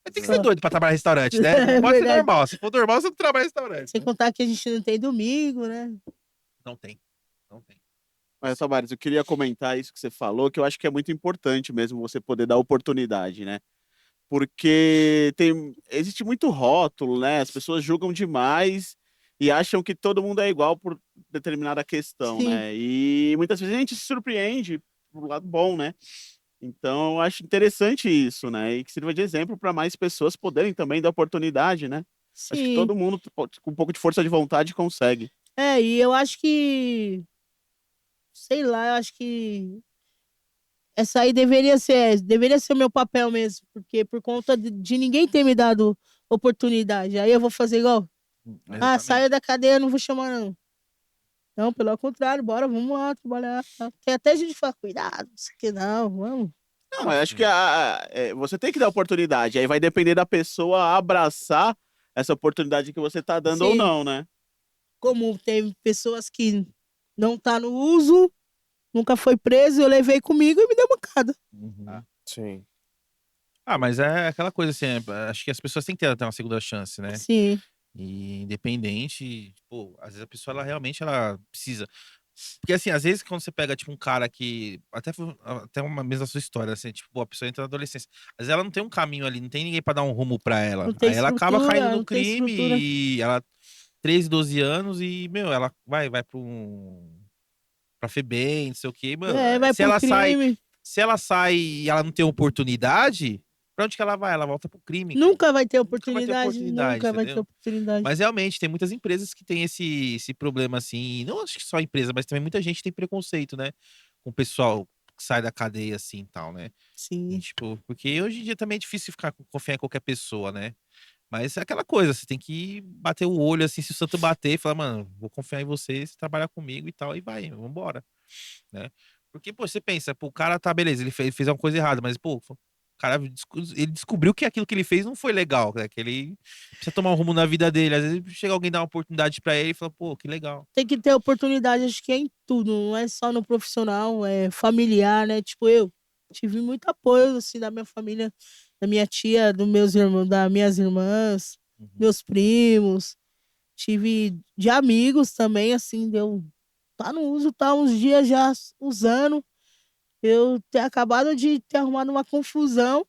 Mas tem que ser Só. doido pra trabalhar em restaurante, né? Não É pode ser verdade. normal. Se for normal, você não trabalha em restaurante. Sem contar que a gente não tem domingo, né? Não tem. Não tem. Mas, Tavares, eu queria comentar isso que você falou, que eu acho que é muito importante mesmo você poder dar oportunidade, né? Porque existe muito rótulo, né? As pessoas julgam demais e acham que todo mundo é igual por determinada questão, Sim. né? E muitas vezes a gente se surpreende pro lado bom, né? Então, eu acho interessante isso, né? E que sirva de exemplo para mais pessoas poderem também dar oportunidade, né? Acho que Sim. todo mundo, com um pouco de força de vontade, consegue. E eu acho que. Sei lá, eu acho que. Essa aí deveria ser o meu papel mesmo, porque por conta de ninguém ter me dado oportunidade. Aí eu vou fazer igual. Saia da cadeia, não vou chamar, não. Não, pelo contrário, bora, vamos lá trabalhar. Tá? Tem até gente que fala, cuidado, não sei o que não, vamos. Não, mas acho que você tem que dar oportunidade. Aí vai depender da pessoa abraçar essa oportunidade que você tá dando ou Sim. não, né? Como tem pessoas que não tá no uso, nunca foi preso, eu levei comigo e me deu mancada. Sim. Mas é aquela coisa assim, acho que as pessoas têm que ter até uma segunda chance, né? Sim, E independente, pô, às vezes a pessoa ela realmente ela precisa. Porque assim, às vezes quando você pega tipo um cara que até uma mesma sua história, assim, tipo, pô, a pessoa entra na adolescência, às vezes ela não tem um caminho ali, não tem ninguém pra dar um rumo pra ela. não tem Aí ela acaba estrutura, caindo no não tem crime estrutura. e ela 13, 12 anos e, meu, ela vai pra FEBEM, não sei o quê, mano. Vai pro crime. Se ela sai e ela não tem oportunidade, pra onde que ela vai? Ela volta pro crime, cara. Nunca vai ter Nunca vai ter oportunidade, nunca vai ter entendeu? oportunidade. Mas realmente, tem muitas empresas que têm esse problema, assim. Não acho que só empresa, mas também muita gente tem preconceito, né? Com o pessoal que sai da cadeia, assim, e tal, né? E, Sim. tipo, porque hoje em dia também é difícil confiar em qualquer pessoa, né? Mas é aquela coisa, você tem que bater o olho, assim, se o santo bater, e falar, mano, vou confiar em você, você trabalhar comigo e tal, e vai, vambora, né? Porque, pô, você pensa, pô, o cara tá, beleza, ele fez uma coisa errada, mas, pô, o cara, ele descobriu que aquilo que ele fez não foi legal, né? Que ele precisa tomar um rumo na vida dele. Às vezes chega alguém dar uma oportunidade pra ele e fala, pô, que legal. Tem que ter oportunidade, acho que é em tudo, não é só no profissional, é familiar, né? Tipo, eu tive muito apoio, assim, da minha família, da minha tia, dos meus irmãos, das minhas irmãs, meus primos. Tive de amigos também, assim, deu. Tá no uso, tá uns dias já usando. Eu ter acabado de ter arrumado uma confusão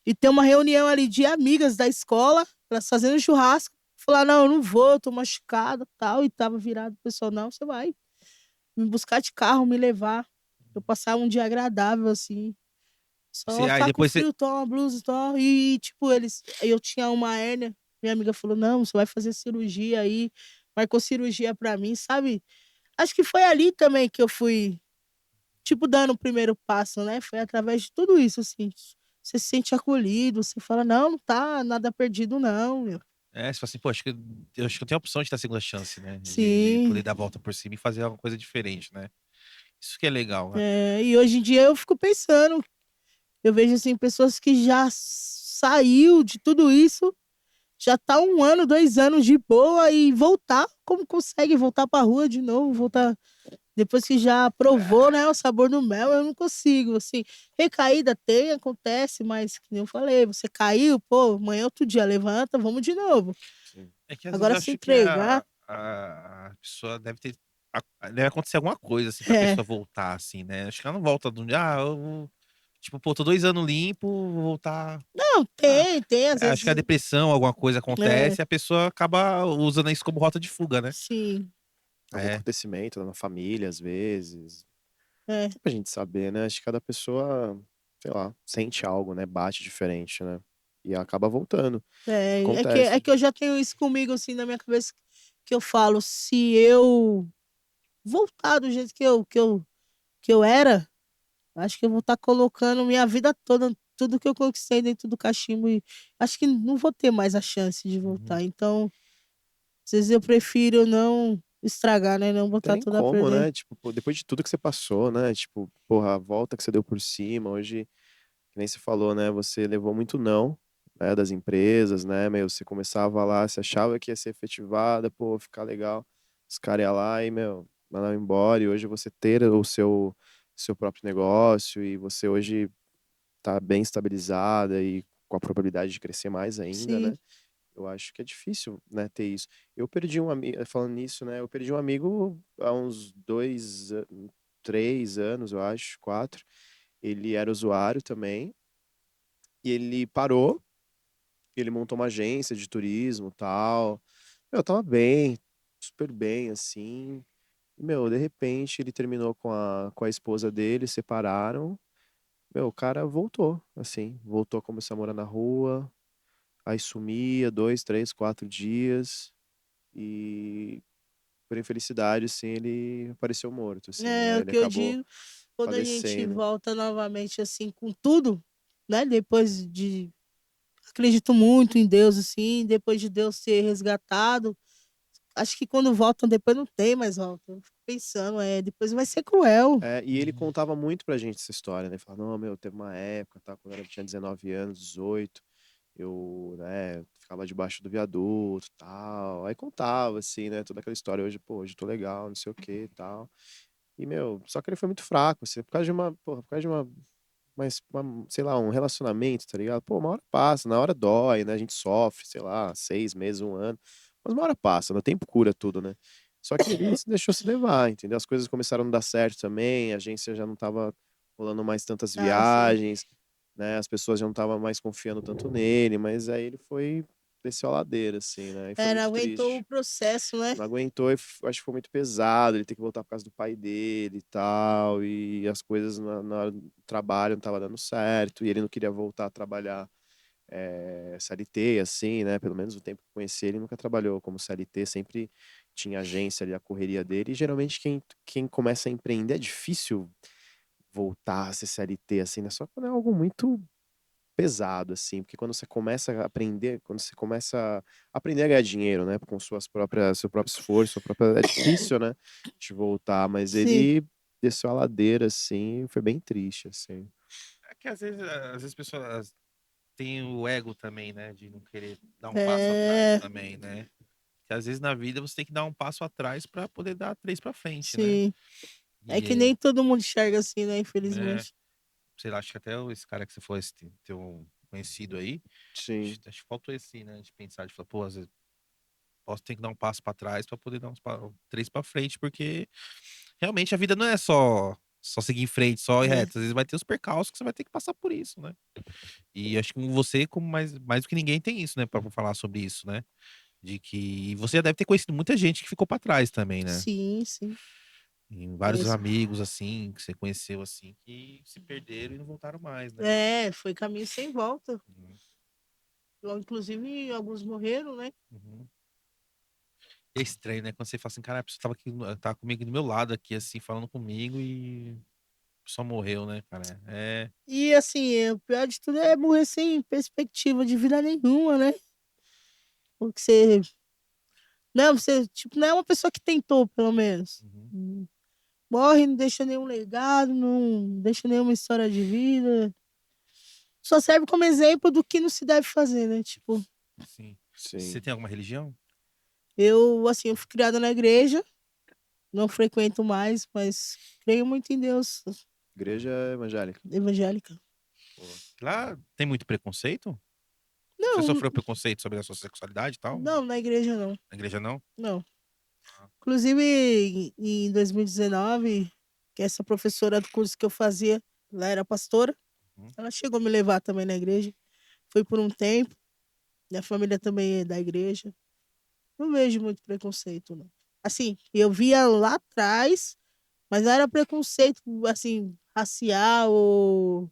e ter uma reunião ali de amigas da escola, elas fazendo churrasco. falar, não, eu não vou, eu tô machucada tal, e tava virado, o pessoal, não, você vai me buscar de carro, me levar. Eu passar um dia agradável, assim. Só Aí tá com depois você. frio, toma uma blusa, toma. E, tipo, eu tinha uma hérnia. Minha amiga falou: não, você vai fazer cirurgia aí. Marcou cirurgia pra mim, sabe? Acho que foi ali também que eu fui, tipo, dando o primeiro passo, né? Foi através de tudo isso, assim. Você se sente acolhido, você fala: não, não tá nada perdido, não, meu. Você fala assim, pô, eu acho que eu tenho a opção de ter a segunda chance, né? De poder Sim. dar a volta por cima e fazer alguma coisa diferente, né? Isso que é legal, né? E hoje em dia eu fico pensando, eu vejo, assim, pessoas que já saiu de tudo isso. Já tá 1 ano, 2 anos de boa e voltar, como consegue voltar pra rua de novo, voltar depois que já provou, né, o sabor do mel, eu não consigo, assim, recaída tem, acontece, mas que nem eu falei, você caiu, pô, amanhã é outro dia, levanta, vamos de novo. Sim. É que às vezes Agora eu se acho que entregar, a pessoa deve ter. Deve acontecer alguma coisa, assim, pra é, pessoa voltar, assim, né? Acho que ela não volta do dia. Tipo, pô, tô 2 anos limpo, vou voltar. não, Ah, tem, às acho que a vezes, depressão, alguma coisa é, acontece e a pessoa acaba usando isso como rota de fuga, né? sim, Algum É. acontecimento na família, às vezes. é, Tem pra gente saber, né? Acho que cada pessoa, sei lá, sente algo, né? Bate diferente, né? E acaba voltando. é Acontece. que eu já tenho isso comigo, assim, na minha cabeça, que eu falo, se eu voltar do jeito que eu era, acho que eu vou estar colocando minha vida toda, tudo que eu conquistei dentro do cachimbo e acho que não vou ter mais a chance de Uhum. voltar. Então, às vezes eu prefiro não estragar, né? Não Tem botar nem tudo a como, perder. né? Tipo, pô, depois de tudo que você passou, né? Tipo, porra, a volta que você deu por cima, hoje, que nem você falou, né? Você levou muito não, né? Das empresas, né? Meu, você começava lá, você achava que ia ser efetivada, pô, ficar legal. Os caras iam lá e, meu, mandavam embora. E hoje você ter o seu próprio negócio e você hoje tá bem estabilizada e com a probabilidade de crescer mais ainda, Sim. né? Eu acho que é difícil, né, ter isso. Eu perdi um amigo, falando nisso, né? Eu perdi um amigo há uns 3 anos, eu acho, 4. Ele era usuário também e ele parou. Ele montou uma agência de turismo, tal. Eu tava bem, super bem, assim. E, meu, de repente ele terminou com a esposa dele, separaram. Meu, o cara voltou, assim, voltou a começar a morar na rua, aí sumia 2, 3, 4 dias e, por infelicidade, assim, ele apareceu morto, assim, É né? o Ele que eu acabou digo, quando a gente falecendo. volta novamente assim com tudo, né? Depois de acredito muito em Deus assim, depois de Deus ser resgatado, acho que quando voltam depois não tem mais volta. Eu fico pensando, depois vai ser cruel. É, e ele Uhum. contava muito pra gente essa história, né? Ele falava, não, meu, teve uma época, tá, quando eu tinha 19 anos, 18, eu, né, ficava debaixo do viaduto, tal. Aí contava, assim, né, toda aquela história. Hoje, pô, hoje eu tô legal, não sei o que, tal. E, meu, só que ele foi muito fraco, assim, por causa de uma, porra, por causa de sei lá, um relacionamento, tá ligado? Pô, uma hora passa, na hora dói, né? A gente sofre, sei lá, 6 meses, 1 ano. Mas uma hora passa, no tempo cura tudo, né? Só que ele se deixou se levar, entendeu? As coisas começaram a não dar certo também, a agência já não tava rolando mais tantas Ah, sim. viagens, né? As pessoas já não estavam mais confiando tanto nele, mas aí ele foi, desceu a ladeira, assim, né? E foi Não muito aguentou o triste. processo, né? Não aguentou e acho que foi muito pesado, ele ter que voltar por causa do pai dele e tal, e as coisas na hora do trabalho não estavam dando certo, e ele não queria voltar a trabalhar CLT, assim, né? Pelo menos o tempo que eu conheci ele nunca trabalhou como CLT, sempre tinha agência ali, a correria dele, e geralmente quem começa a empreender é difícil voltar a ser CLT, assim, né? Só quando é algo muito pesado, assim, porque quando você começa a aprender, quando você começa a aprender a ganhar dinheiro, né, com seu próprio esforço, sua própria, é difícil, né, de voltar, mas Sim. ele desceu a ladeira, assim, foi bem triste, assim. É que às vezes as pessoas têm o ego também, né? De não querer dar um passo atrás É, também, né? Que às vezes na vida você tem que dar um passo atrás pra poder dar 3 pra frente, né? sim. É que E nem todo mundo enxerga assim, né? é, Infelizmente. sei lá, acho que até esse cara que você foi, esse teu conhecido aí, Sim. acho que faltou esse, né? De pensar, de falar, pô, às vezes posso ter que dar um passo pra trás pra poder dar uns 3 pra frente, porque realmente a vida não é só seguir em frente, só ir É. reto. Às vezes vai ter os percalços que você vai ter que passar por isso, né? E acho que você, como mais do que ninguém, tem isso, né? Pra falar sobre isso, né? De que você já deve ter conhecido muita gente que ficou pra trás também, né? Sim, sim. E vários Conheço. amigos, assim, que você conheceu, assim, que se perderam e não voltaram mais, né? Foi caminho sem volta. Uhum, Inclusive, alguns morreram, né? uhum. É estranho, né? Quando você fala assim, cara, a pessoa tava, aqui, tava comigo do meu lado aqui, assim, falando comigo e a pessoa morreu, né, cara? É. E assim, o pior de tudo é morrer sem perspectiva de vida nenhuma, né? Porque você. Não, você, tipo, não é uma pessoa que tentou, pelo menos. Uhum, Morre, não deixa nenhum legado, não deixa nenhuma história de vida. Só serve como exemplo do que não se deve fazer, né? Tipo, sim. Sim. Você tem alguma religião? eu fui criada na igreja, não frequento mais, mas creio muito em Deus, Igreja evangélica. evangélica. Lá tem muito preconceito? Você Não, sofreu preconceito sobre a sua sexualidade e tal? não, na igreja não. Na igreja não? Não. Ah, Inclusive, em 2019, que essa professora do curso que eu fazia, ela era pastora, uhum. ela chegou a me levar também na igreja. Foi por um tempo. Minha família também é da igreja. Não vejo muito preconceito, não. Assim, eu via lá atrás, mas não era preconceito, assim, racial ou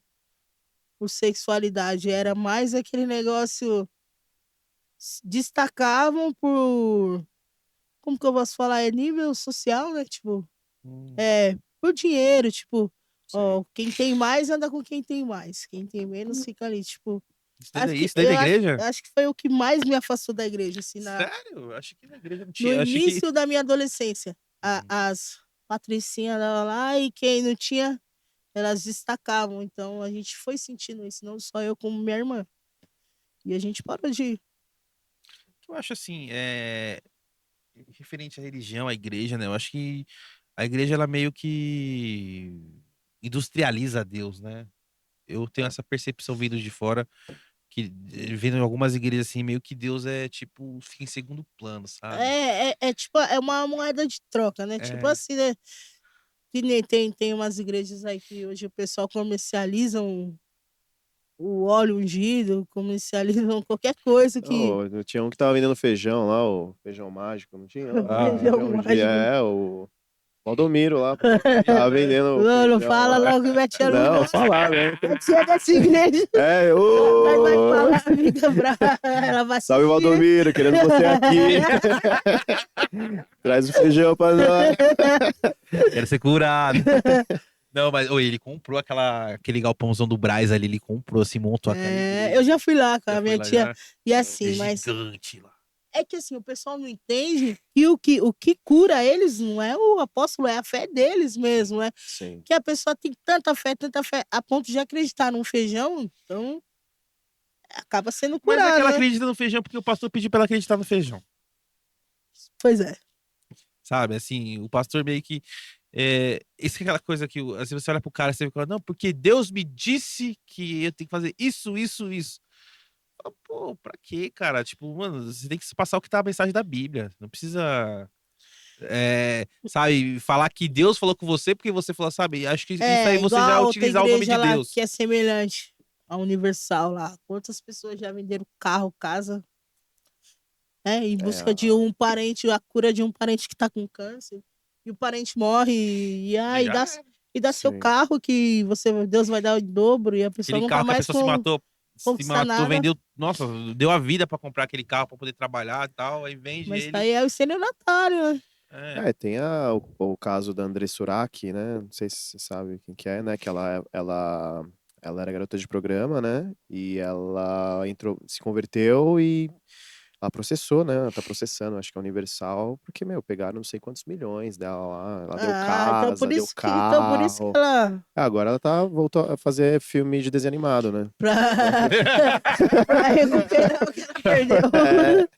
por sexualidade. Era mais aquele negócio. Destacavam por. Como que eu posso falar? É nível social, né? Tipo, Hum, é, por dinheiro, tipo, Sim. ó, quem tem mais anda com quem tem mais. Quem tem menos fica ali, tipo. Isso daí da igreja? Acho que foi o que mais me afastou da igreja, assim, Sério? Eu achei que na igreja não no tinha. Eu achei que. início da minha adolescência. Uhum. As patricinhas lá e quem não tinha, elas destacavam. Então a gente foi sentindo isso, não só eu como minha irmã. E a gente parou de ir. Eu acho assim, referente à religião, à igreja, né? Eu acho que a igreja, ela meio que industrializa Deus, né? Eu tenho É. essa percepção vindo de fora, que vendo em algumas igrejas assim, meio que Deus é tipo, fica em segundo plano, sabe? É tipo, é uma moeda de troca, né? Tipo É, assim, né? Que nem tem umas igrejas aí que hoje o pessoal comercializa o óleo ungido, comercializam qualquer coisa que. Oh, tinha um que tava vendendo feijão lá, o feijão mágico, não tinha? Lá? ah, Feijão Feijão mágico. o Valdomiro lá, pô. Tava vendendo Não feijão fala lá. logo que mete a Não, não. falar, né? A tia dessa igreja. É, Nós vai ô! falar, fica brava. Ela vai Salve, assistir. Valdomiro, querendo você aqui. Traz o feijão pra nós. quero ser curado. Não, mas ô, ele comprou aquele galpãozão do Brás ali, ele comprou, assim, montou aquela Eu igreja. já fui lá com Já a foi minha lá tia. já? E É assim, mas gigante lá. é que assim, o pessoal não entende que o que cura eles não é o apóstolo, é a fé deles mesmo, né? Sim. Que a pessoa tem tanta fé, a ponto de acreditar num feijão, então acaba sendo Mas é que ela curada, né? acredita no feijão porque o pastor pediu pra ela acreditar no feijão. Pois é. Sabe, assim, o pastor meio que. Isso é aquela coisa que, assim, você olha pro cara e você fala, não, porque Deus me disse que eu tenho que fazer isso, isso, isso. Fala, pô, pra quê, cara? Tipo, mano, você tem que passar o que tá a mensagem da Bíblia. Não precisa, sabe, falar que Deus falou com você porque você falou, sabe? Acho que isso aí É, você já igual outra utilizar o nome igreja de lá Deus. que é semelhante à Universal lá. Quantas pessoas já venderam carro, casa, né? Em É, busca de um parente, a cura de um parente que tá com câncer. E o parente morre E já é. e dá seu sim. carro que Deus vai dar o dobro e a pessoa Aquele nunca carro que a mais pessoa se conquista matou, nada. vendeu, nossa, deu a vida pra comprar aquele carro pra poder trabalhar e tal, aí vende Mas ele. aí é o estelionatário, né? É, Tem o caso da André Surak, né? Não sei se você sabe quem que é, né? Que ela era garota de programa, né? E ela entrou, se converteu e ela processou, né? Ela tá processando, acho que a Universal, porque, meu, pegaram não sei quantos milhões dela lá. Ela deu casa, deu Então por isso que carro. ela Agora ela voltou a fazer filme de desenho animado, né? pra, pra recuperar o que ela perdeu. É,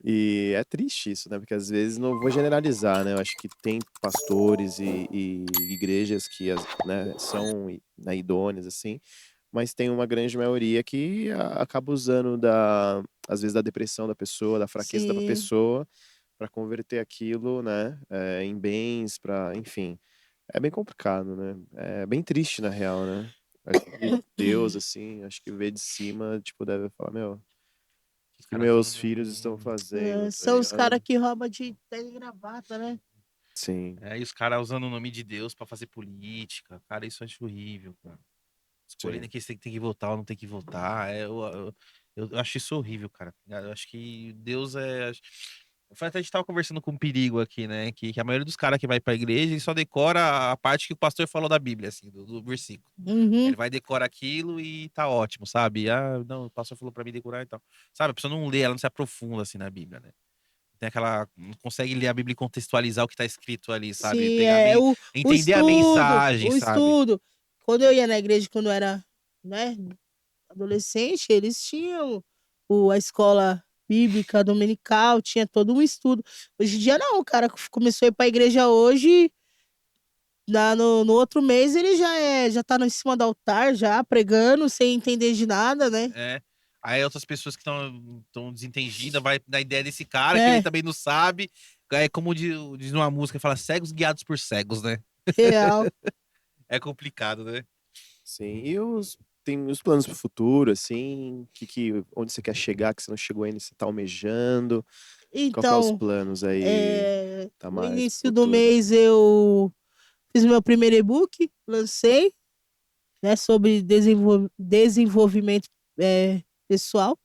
e é triste isso, né? Porque às vezes, não vou generalizar, né? Eu acho que tem pastores e igrejas que né, são, né, idôneas, assim, mas tem uma grande maioria que acaba usando às vezes, da depressão da pessoa, da fraqueza da Sim. pessoa, para converter aquilo, né, em bens, para, enfim, é bem complicado, né? É bem triste, na real, né? Acho que Deus, assim, acho que vê de cima, tipo, deve falar, meu, o que que caras meus usam- filhos estão fazendo, tá São os ligado? caras que roubam de terno e gravata, né? Sim, É, e os caras usando o nome de Deus pra fazer política. Cara, isso eu acho horrível, cara. Escolhendo sim. quem tem que votar ou não tem que votar. Eu acho isso horrível, cara. Eu acho que Deus é. A gente tava conversando com um perigo aqui, né? Que a maioria dos caras que vai pra igreja, ele só decora a parte que o pastor falou da Bíblia, assim, do versículo. Uhum. Ele vai decorar aquilo e tá ótimo, sabe? Ah, não, o pastor falou pra mim decorar e tal. Sabe, a pessoa não lê, ela não se aprofunda, assim, na Bíblia, né? Tem aquela. Não consegue ler a Bíblia e contextualizar o que tá escrito ali, sabe? Sim, Pegar é bem. o Entender a estudo, mensagem, o sabe? estudo. Quando eu ia na igreja, quando eu era, né, adolescente, eles tinham a escola bíblica dominical, tinha todo um estudo. Hoje em dia não, o cara começou a ir pra igreja hoje, no outro mês ele já tá em cima do altar, já pregando, sem entender de nada, né? É. Aí outras pessoas que estão desentendidas vai na ideia desse cara que ele É, também não sabe. É como diz numa música, fala cegos guiados por cegos, né? real. É complicado, né? Sim, e tem os planos pro futuro, assim, onde você quer chegar, que você não chegou ainda, você tá almejando. Qual que é os Então, planos aí, no Tamares, pro início do futuro? mês eu fiz meu primeiro e-book, lancei, né, sobre desenvolvimento pessoal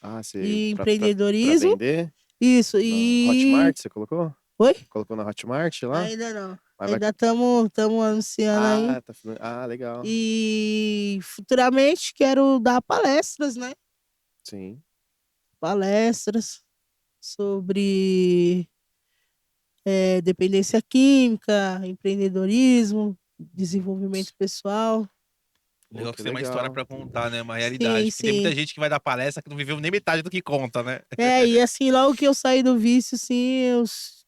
Ah, você, e pra empreendedorismo. vender Isso, na e. Hotmart, você colocou? Oi? Colocou na Hotmart lá? Ainda não. Mas vai... Ainda estamos anunciando aí. Ah, tá falando... Ah, legal. E futuramente quero dar palestras, né? Sim. Palestras sobre dependência química, empreendedorismo, desenvolvimento pessoal. Pô, Legal que que você tem uma história legal. pra contar, né? Uma Sim, realidade. Porque tem sim. muita gente que vai dar palestra que não viveu nem metade do que conta, né? E assim, logo que eu saí do vício, assim,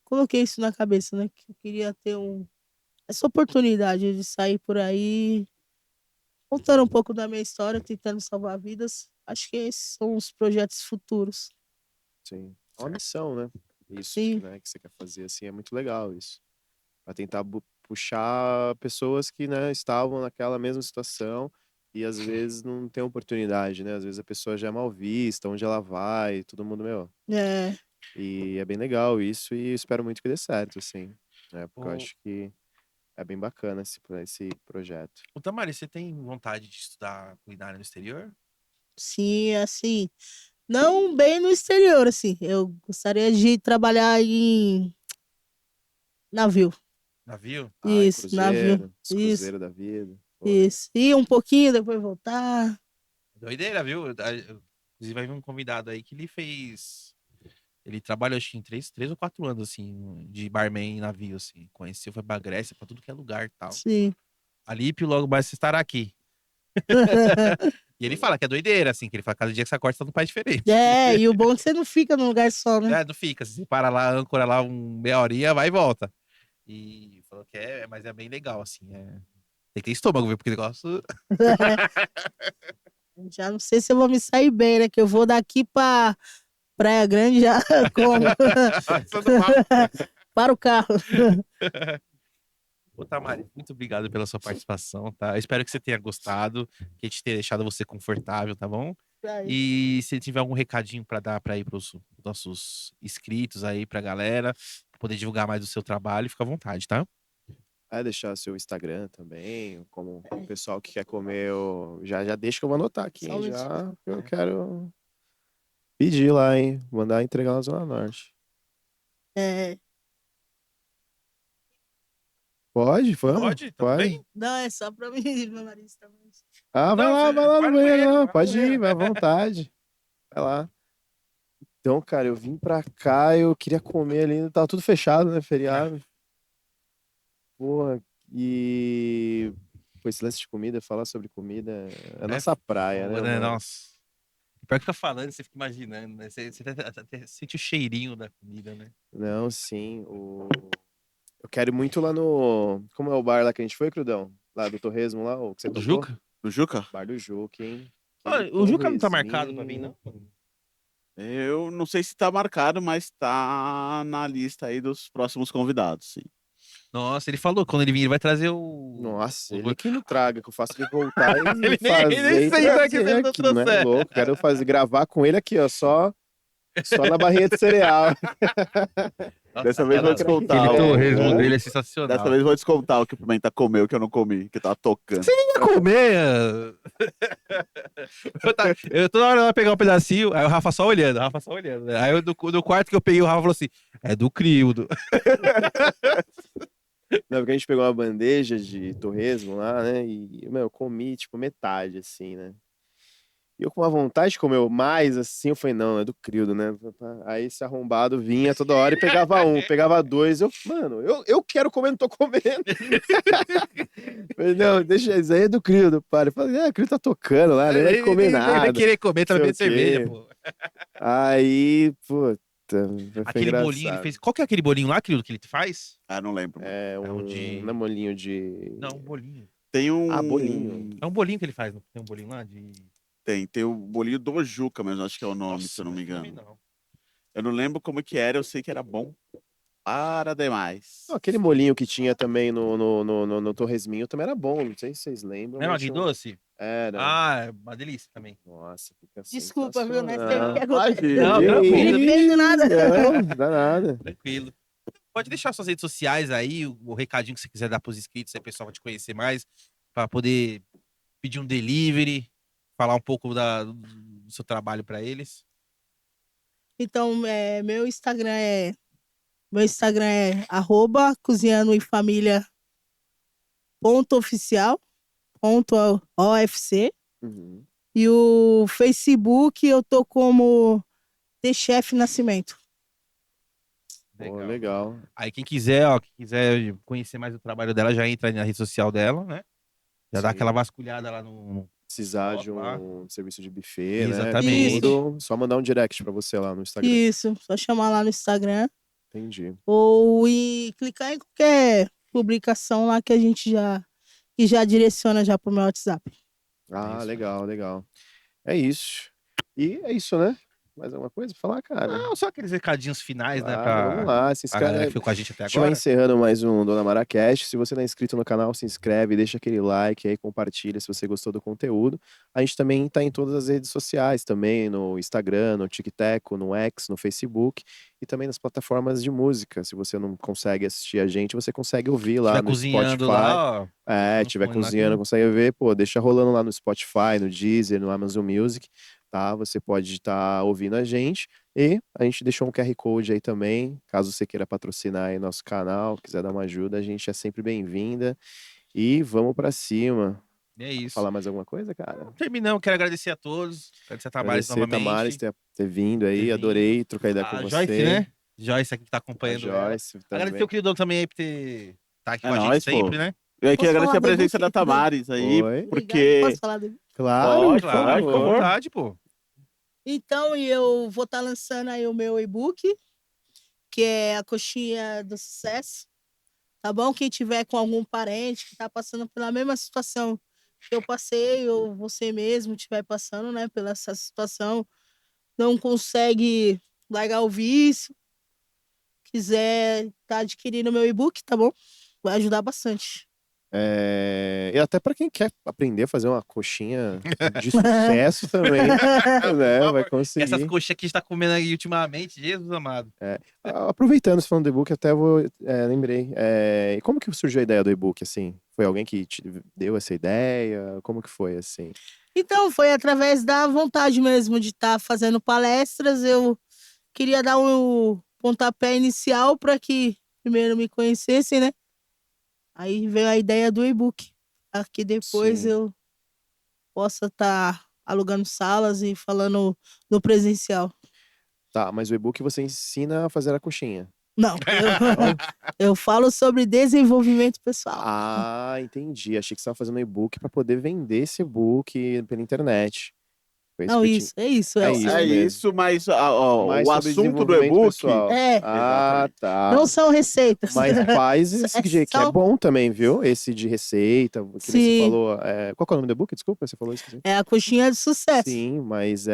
coloquei isso na cabeça, né? Que eu queria ter essa oportunidade de sair por aí, contando um pouco da minha história, tentando salvar vidas. Acho que esses são os projetos futuros. Sim. É uma missão, né? Isso, Sim, né, que você quer fazer, assim, é muito legal isso. Pra tentar puxar pessoas que, né, estavam naquela mesma situação e às vezes não tem oportunidade, né? Às vezes a pessoa já é mal vista, onde ela vai, todo mundo, meu. é. E é bem legal isso e eu espero muito que dê certo, assim, né? Porque eu Ô, acho que é bem bacana esse projeto. ô Tamari, você tem vontade de estudar culinária no exterior? Sim, assim, não bem no exterior, assim. Eu gostaria de trabalhar em navio. Navio? Ah, e Isso, navio. cruzeiro, os Isso, cruzeiros da vida. Pô, legal. isso. Ir um pouquinho, depois voltar. Doideira, viu? Inclusive, vai vir um convidado aí que ele fez. Ele trabalhou, acho que em três ou 4 anos, assim, de barman em navio, assim. Conheceu, foi pra Grécia, pra tudo que é lugar e tal. Sim. Alípio, logo mais você estará aqui. E ele Pô, fala que é doideira, assim, que ele fala que cada dia que você acorda você tá num país diferente. E o bom é que você não fica num lugar só, né? É, não fica. Você para lá, âncora lá meia horinha, vai e volta. E falou que mas é bem legal, assim. Tem que ter estômago, viu? Porque o negócio. Já não sei se eu vou me sair bem, né? Que eu vou daqui pra Praia Grande já como? Passando mal. Para o carro. Ô, Tamari, muito obrigado pela sua participação, tá? Eu espero que você tenha gostado, que a gente tenha deixado você confortável, tá bom? E se tiver algum recadinho pra dar para ir pros nossos inscritos aí, pra galera, pra poder divulgar mais o seu trabalho, fica à vontade, tá? vai deixar seu Instagram também, como o pessoal que quer comer, já deixa que eu vou anotar aqui, Só um hein? minutinho. Já eu quero pedir lá, hein? Mandar entregar na Zona Norte. É, Pode? Vamos? Pode? Tá tudo Pode? bem? não, é só pra mim, meu nariz também. Ah, Não, vai lá no vai no banheiro, banheiro, lá. vai no Pode ir, banheiro. vai à vontade. Vai lá. Então, cara, eu vim pra cá, eu queria comer ali, tava tudo fechado, né? Feriado. Porra, e. Pô, esse lance de comida, falar sobre comida é a É nossa praia, foda, né, né? mano? Nossa. Pior que fica falando, você fica imaginando, né? Você até sente o cheirinho da comida, né? Não, sim. Eu quero ir muito lá no. Como é o bar lá que a gente foi, Crudão? Lá do Torresmo, lá, o que você Do tocou? Juca? Do Juca? Bar do Juca, hein? Olha, Aquele o Juca não tá marcado pra vir, torresminho. não? Eu não sei se tá marcado, mas tá na lista aí dos próximos convidados, sim. Nossa, ele falou que quando ele vir, ele vai trazer Nossa, o... ele que não traga, que eu faço ele voltar e Ele nem fazer e senta aqui se trazer ele não aqui, não é trouxer. louco? Quero gravar com ele aqui, ó, só Só na barrinha de cereal. Dessa vez vou descontar. Aquele Aquele torresmo é. dele é sensacional. Dessa vez vou descontar o que o Pimenta comeu, que eu não comi, que tava tocando. Ia comer. Eu toda hora eu ia pegar um pedacinho, aí o Rafa só olhando, né? Aí eu, do quarto que eu peguei, o Rafa falou assim: é do Crildo. Não, porque a gente pegou uma bandeja de torresmo lá, né? E, meu, eu comi, tipo, metade, assim, né? E eu com uma vontade de comer mais, assim, eu falei, não, é do Crildo, né? Aí esse arrombado vinha toda hora e pegava um, pegava dois. Mano, eu quero comer, não tô comendo. Falei, não, deixa isso aí, é do Crildo, para. Eu falei, o Crildo tá tocando lá, nem vai comer Ele vai nada. querer comer, tá sei bebendo o quê. cerveja, pô. Aí, puta, foi Aquele bolinho ele engraçado. fez. Qual que é aquele bolinho lá, Crildo, que ele faz? Ah, não lembro. É É um um de- namolinho de... Não, um bolinho. Tem um. Ah, bolinho. É um bolinho que ele faz, não tem um bolinho lá de. Tem o bolinho do Juca, mas acho que é o nome, Nossa, se eu não me não é engano. não. Eu não lembro como que era, eu sei que era bom para demais. Não, aquele molinho que tinha também no torresminho também era bom, não sei se vocês lembram. Não é mas um tinha doce? Era. Ah, é uma delícia também. Nossa, fica Desculpa, viu? Né? sensacional. Sempre que acontece. Imagina. Não, tranquilo. Não entendo nada. Não, dá nada. Tranquilo. Pode deixar suas redes sociais aí, o recadinho que você quiser dar pros inscritos, aí o pessoal vai te conhecer mais, pra poder pedir um delivery, falar um pouco do seu trabalho pra eles. Então, meu Instagram é @cozinhanoemfamilia.oficial.ofc. Uhum. E o Facebook eu tô como The Chef Nascimento. Pô, legal. Aí quem quiser, ó, quem quiser conhecer mais o trabalho dela, já entra na rede social dela, né? Já dá Sim. aquela vasculhada lá no... Precisar de Lá. um serviço de buffet, né? Exatamente. Tudo, só mandar um direct pra você lá no Instagram. Isso, só chamar lá no Instagram Entendi. ou clicar em qualquer publicação lá que a gente já direciona já pro meu WhatsApp. Ah, isso. legal, legal. É isso. E é isso, né? Mais alguma coisa pra falar, cara? Não, só aqueles recadinhos finais, né? Claro, vamos lá. Se Pra galera que inscreve. ficou com a gente até A gente vai agora. encerrando mais um Dona Mara Cast. Se você não é inscrito no canal, se inscreve, deixa aquele like aí, compartilha se você gostou do conteúdo. A gente também tá em todas as redes sociais também, no Instagram, no TikTok, no X, no Facebook e também nas plataformas de música. Se você não consegue assistir a gente, você consegue ouvir lá Estiver no cozinhando Spotify. lá, ó. É, no tiver fone lá cozinhando, que- consegue ver, pô, deixa rolando lá no Spotify, no Deezer, no Amazon Music, tá? Você pode estar ouvindo a gente. E a gente deixou um QR Code aí também, caso você queira patrocinar aí nosso canal, quiser dar uma ajuda, a gente é sempre bem-vinda. E vamos pra cima. É isso. Falar mais alguma coisa, cara? Terminamos, quero agradecer a todos. Agradecer a Tamares Agradecer, novamente. Tamares, ter vindo aí, Ter vindo. adorei trocar ideia com A você. Joyce, né? Joyce aqui que tá A acompanhando ela. Joyce Agradecer também. o queridão também aí por ter tá aqui É com a gente nóis, sempre, pô. né? Eu Posso queria agradecer falar a presença do da Tamares aí, Oi. porque. Posso falar do... Claro, Pode, por pode, Fica à favor. vontade, pô. Então, e eu vou estar lançando aí o meu e-book, que é a coxinha do sucesso. Tá bom? Quem tiver com algum parente que tá passando pela mesma situação que eu passei, ou você mesmo estiver passando, né, pela essa situação, não consegue largar o vício, quiser tá adquirindo meu e-book, tá bom? Vai ajudar bastante. E até pra quem quer aprender a fazer uma coxinha de sucesso também, né? Vai Essas conseguir. coxinhas que a gente tá comendo aí ultimamente, Jesus amado. Aproveitando, você falando do e-book, até lembrei. E como que surgiu a ideia do e-book, assim? Foi alguém que te deu essa ideia? Como que foi, assim? Então, foi através da vontade mesmo de estar fazendo palestras. Eu queria dar um pontapé inicial para que primeiro me conhecessem, né? Aí veio a ideia do e-book, para que depois Sim. eu possa estar alugando salas e falando no presencial. Tá, mas o e-book você ensina a fazer a coxinha. Não, eu falo sobre desenvolvimento pessoal. Ah, entendi. Achei que você estava fazendo um e-book para poder vender esse e-book pela internet. Foi Não, que eu isso, é isso. É É isso isso, mesmo. mas Mais o sobre assunto do desenvolvimento e-book. pessoal. É, Ah, tá. não são receitas. Mas faz esse que é são- bom também, viu? Esse de receita, que nem você Sim. falou. Qual que é o nome do e-book? Desculpa, você falou isso. É a coxinha de sucesso. Sim, mas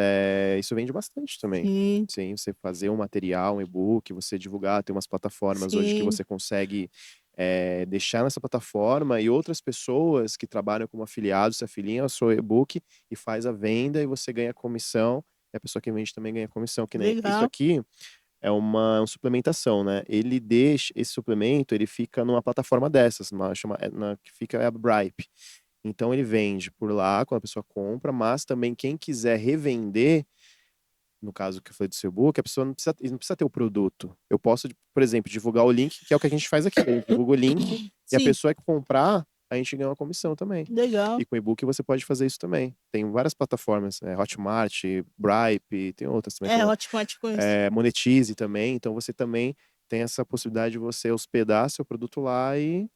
isso vende bastante também. Sim. Sim, você fazer um material, um e-book, você divulgar, tem umas plataformas hoje que Sim. você consegue deixar nessa plataforma e outras pessoas que trabalham como afiliados se afiliam ao seu e-book e faz a venda e você ganha comissão. E a pessoa que vende também ganha comissão. Que nem isso Legal. aqui é uma suplementação, né? Ele deixa, esse suplemento, ele fica numa plataforma dessas, que fica a Bripe. Então ele vende por lá, quando a pessoa compra, mas também quem quiser revender, no caso que eu falei do seu book, a pessoa não precisa ter o produto. Eu posso, por exemplo, divulgar o link, que é o que a gente faz aqui. A gente divulga o link e a Sim, pessoa que comprar, a gente ganha uma comissão também. legal. E com e-book você pode fazer isso também. Tem várias plataformas, Hotmart, Bripe, tem outras também. Hotmart com isso. Monetize também. Então você também tem essa possibilidade de você hospedar seu produto lá e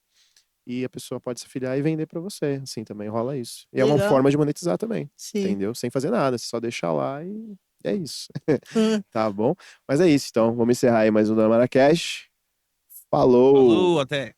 a pessoa pode se afiliar e vender para você. Assim, também rola isso. E é uma Legal. forma de monetizar também, Sim. entendeu? Sem fazer nada, você só deixar lá e é isso. Tá bom? Mas é isso, então. Vamos encerrar aí mais um Dona Mara Cash. Falou! Falou, até.